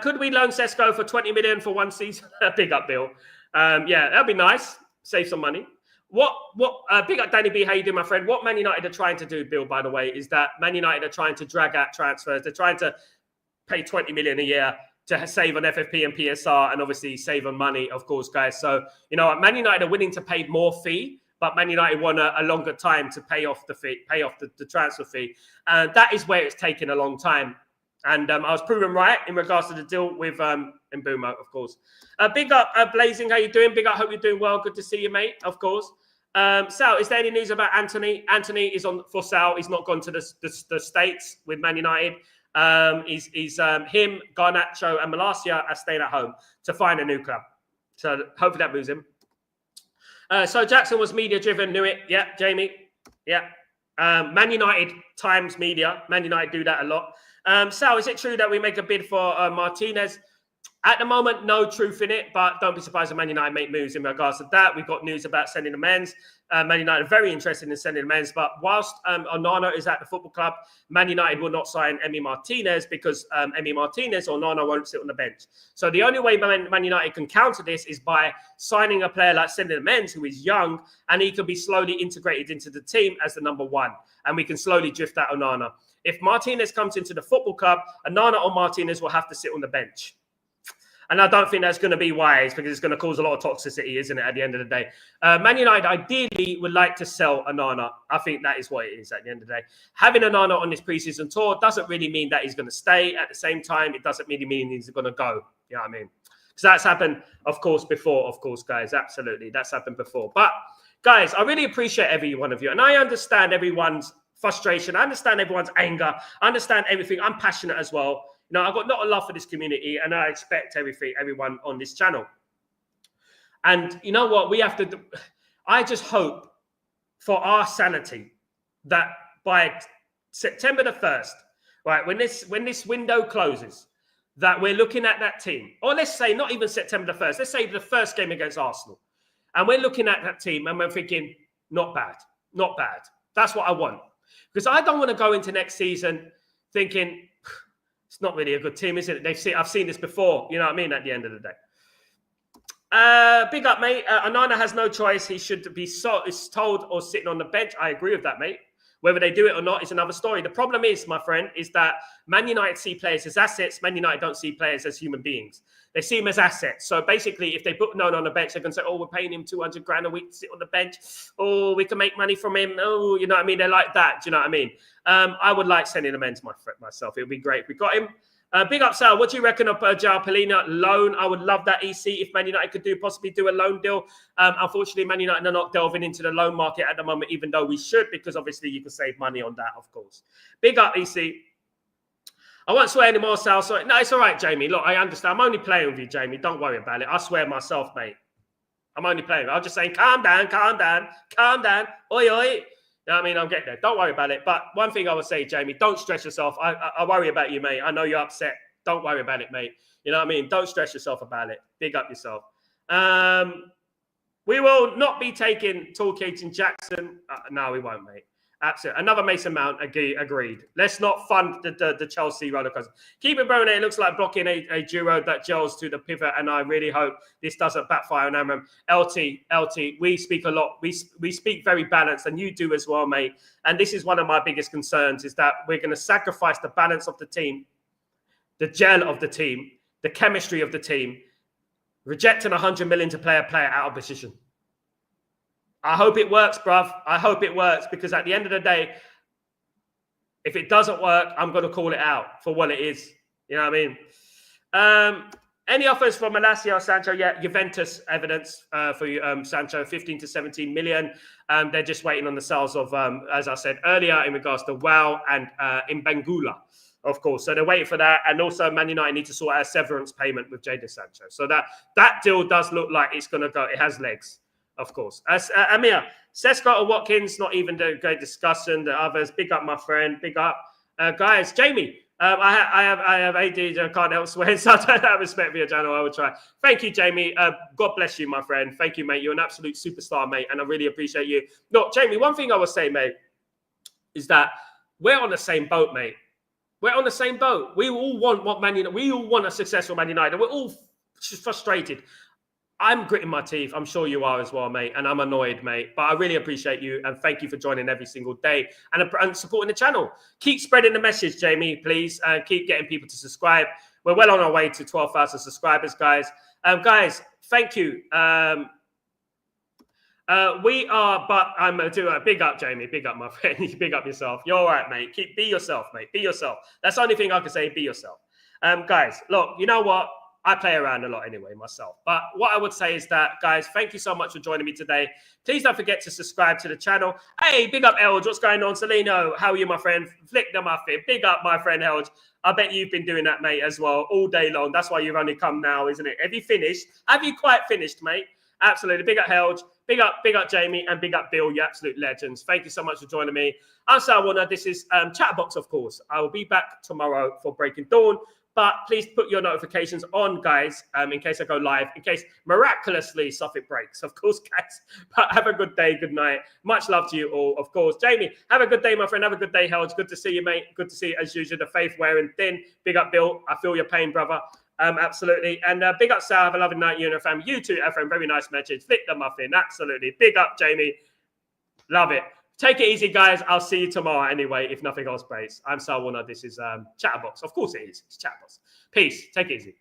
could we loan Sesko for 20 million for one season? Big up, Bill. Yeah, that'd be nice. Save some money. Big up Danny B, how you doing, my friend? What Man United are trying to do, Bill, by the way, is that Man United are trying to drag out transfers. They're trying to pay 20 million a year to save on FFP and PSR, and obviously save on money, of course, guys. So, you know, Man United are willing to pay more fee, but Man United want a longer time to pay off the fee, pay off the transfer fee. And that is where it's taken a long time. And I was proven right in regards to the deal with Mbeumo, of course. Big up, Blazing. How you doing? Big up. Hope you're doing well. Good to see you, mate, of course. Sal, is there any news about Anthony? Anthony is on for Sal. He's not gone to the States with Man United. He's him, Garnacho, and Malacia are staying at home to find a new club. So hopefully that moves him. So Jackson was media driven, knew it. Yeah, Jamie. Yeah. Man United times media. Man United do that a lot. Sal, is it true that we make a bid for Martinez? At the moment, no truth in it, but don't be surprised if Man United make moves in regards to that. We've got news about sending the men's. Man United are very interested in sending the men's, but whilst Onana is at the football club, Man United will not sign Emi Martinez because Emi Martinez or Onana won't sit on the bench. So the only way Man United can counter this is by signing a player like sending the men's, who is young, and he can be slowly integrated into the team as the number one, and we can slowly drift that Onana. If Martinez comes into the football club, Onana or Martinez will have to sit on the bench. And I don't think that's going to be wise because it's going to cause a lot of toxicity, isn't it, at the end of the day? Man United ideally would like to sell Onana. I think that is what it is at the end of the day. Having Onana on this preseason tour doesn't really mean that he's going to stay. At the same time, it doesn't really mean he's going to go. You know what I mean? Because that's happened, of course, before, of course, guys. Absolutely. That's happened before. But, guys, I really appreciate every one of you. And I understand everyone's frustration. I understand everyone's anger. I understand everything. I'm passionate as well. You know, I've got a lot of love for this community, and I expect everyone on this channel. And you know what? We have to do, I just hope for our sanity that by September the 1st, right, when this window closes, that we're looking at that team, or let's say not even September the 1st, let's say the first game against Arsenal, and we're looking at that team and we're thinking, not bad, not bad. That's what I want. Because I don't want to go into next season thinking, it's not really a good team, is it? I've seen this before. You know what I mean? At the end of the day. Big up, mate. Onana has no choice. He should be is told or sitting on the bench. I agree with that, mate. Whether they do it or not is another story. The problem is, my friend, is that Man United see players as assets. Man United don't see players as human beings. They see them as assets. So basically, if they put Onana on the bench, they're going to say, oh, we're paying him 200 grand a week to sit on the bench. Oh, we can make money from him. Oh, you know what I mean? They're like that. Do you know what I mean? I would like sending them in to myself. It would be great. We got him. Big up, Sal. What do you reckon of João Palhinha loan? I would love that, EC, if Man United could possibly do a loan deal. Unfortunately, Man United are not delving into the loan market at the moment, even though we should, because obviously you can save money on that, of course. Big up, EC. I won't swear anymore, Sal. Sorry. No, it's all right, Jamie. Look, I understand. I'm only playing with you, Jamie. Don't worry about it. I swear myself, mate. I'm only playing. I'm just saying, calm down, calm down, calm down. Oi, oi. You know what I mean? I'm getting there. Don't worry about it. But one thing I would say, Jamie, don't stress yourself. I worry about you, mate. I know you're upset. Don't worry about it, mate. You know what I mean? Don't stress yourself about it. Big up yourself. We will not be taking Toolkit and Jackson. No, we won't, mate. Absolutely. Another Mason Mount, agreed. Let's not fund the Chelsea roller coaster. Keep it burning. It looks like blocking a duo that gels to the pivot, and I really hope this doesn't backfire on Amram. LT, we speak a lot. We speak very balanced, and you do as well, mate. And this is one of my biggest concerns, is that we're going to sacrifice the balance of the team, the gel of the team, the chemistry of the team, rejecting 100 million to play a player out of position. I hope it works, bruv. I hope it works, because at the end of the day, if it doesn't work, I'm going to call it out for what it is. You know what I mean? Any offers from Malacia or Sancho? Yeah, Juventus evidence for you, Sancho, 15 to 17 million. They're just waiting on the sales of, as I said earlier, in regards to Wow and Mbangula, of course. So they're waiting for that. And also Man United need to sort out a severance payment with Jadon Sancho. So that deal does look like it's going to go. It has legs. Of course. Amir, Sesko or Watkins, not even the great discussion. The others, big up, my friend. Big up. Guys, Jamie, I have AD, I can't help swear, so I don't have respect for your channel. I will try. Thank you, Jamie. God bless you, my friend. Thank you, mate. You're an absolute superstar, mate, and I really appreciate you. Look, Jamie, one thing I will say, mate, is that we're on the same boat, mate. We're on the same boat. We all want what Man United. We all want a successful Man United. We're all frustrated. I'm gritting my teeth. I'm sure you are as well, mate. And I'm annoyed, mate. But I really appreciate you. And thank you for joining every single day and supporting the channel. Keep spreading the message, Jamie, please. And keep getting people to subscribe. We're well on our way to 12,000 subscribers, guys. Guys, thank you. We are, but I'm going to do a big up, Jamie. Big up, my friend. Big up yourself. You're all right, mate. Be yourself, mate. Be yourself. That's the only thing I can say. Be yourself. Guys, look, you know what? I play around a lot anyway myself. But what I would say is that, guys, thank you so much for joining me today. Please don't forget to subscribe to the channel. Hey, big up, Elge. What's going on? Celino, how are you, my friend? Flick the muffin. Big up, my friend, Elge. I bet you've been doing that, mate, as well, all day long. That's why you've only come now, isn't it? Have you finished? Have you quite finished, mate? Absolutely. Big up, Elge. Big up, Jamie, and big up, Bill. You absolute legends. Thank you so much for joining me. I'm Sal Warner. This is Chatterbox, of course. I will be back tomorrow for Breaking Dawn. But please put your notifications on, guys, in case I go live, in case miraculously Suffolk breaks, of course, guys. But have a good day, good night. Much love to you all, of course. Jamie, have a good day, my friend. Have a good day, Helge. Good to see you, mate. Good to see you, as usual, the faith wearing thin. Big up, Bill. I feel your pain, brother. Absolutely. And big up, Sal. Have a lovely night, you and your family. You too, Ephraim. Very nice message. Flick the muffin. Absolutely. Big up, Jamie. Love it. Take it easy, guys. I'll see you tomorrow anyway, if nothing else breaks. I'm Sal Warner. This is Chatterbox. Of course it is. It's Chatterbox. Peace. Take it easy.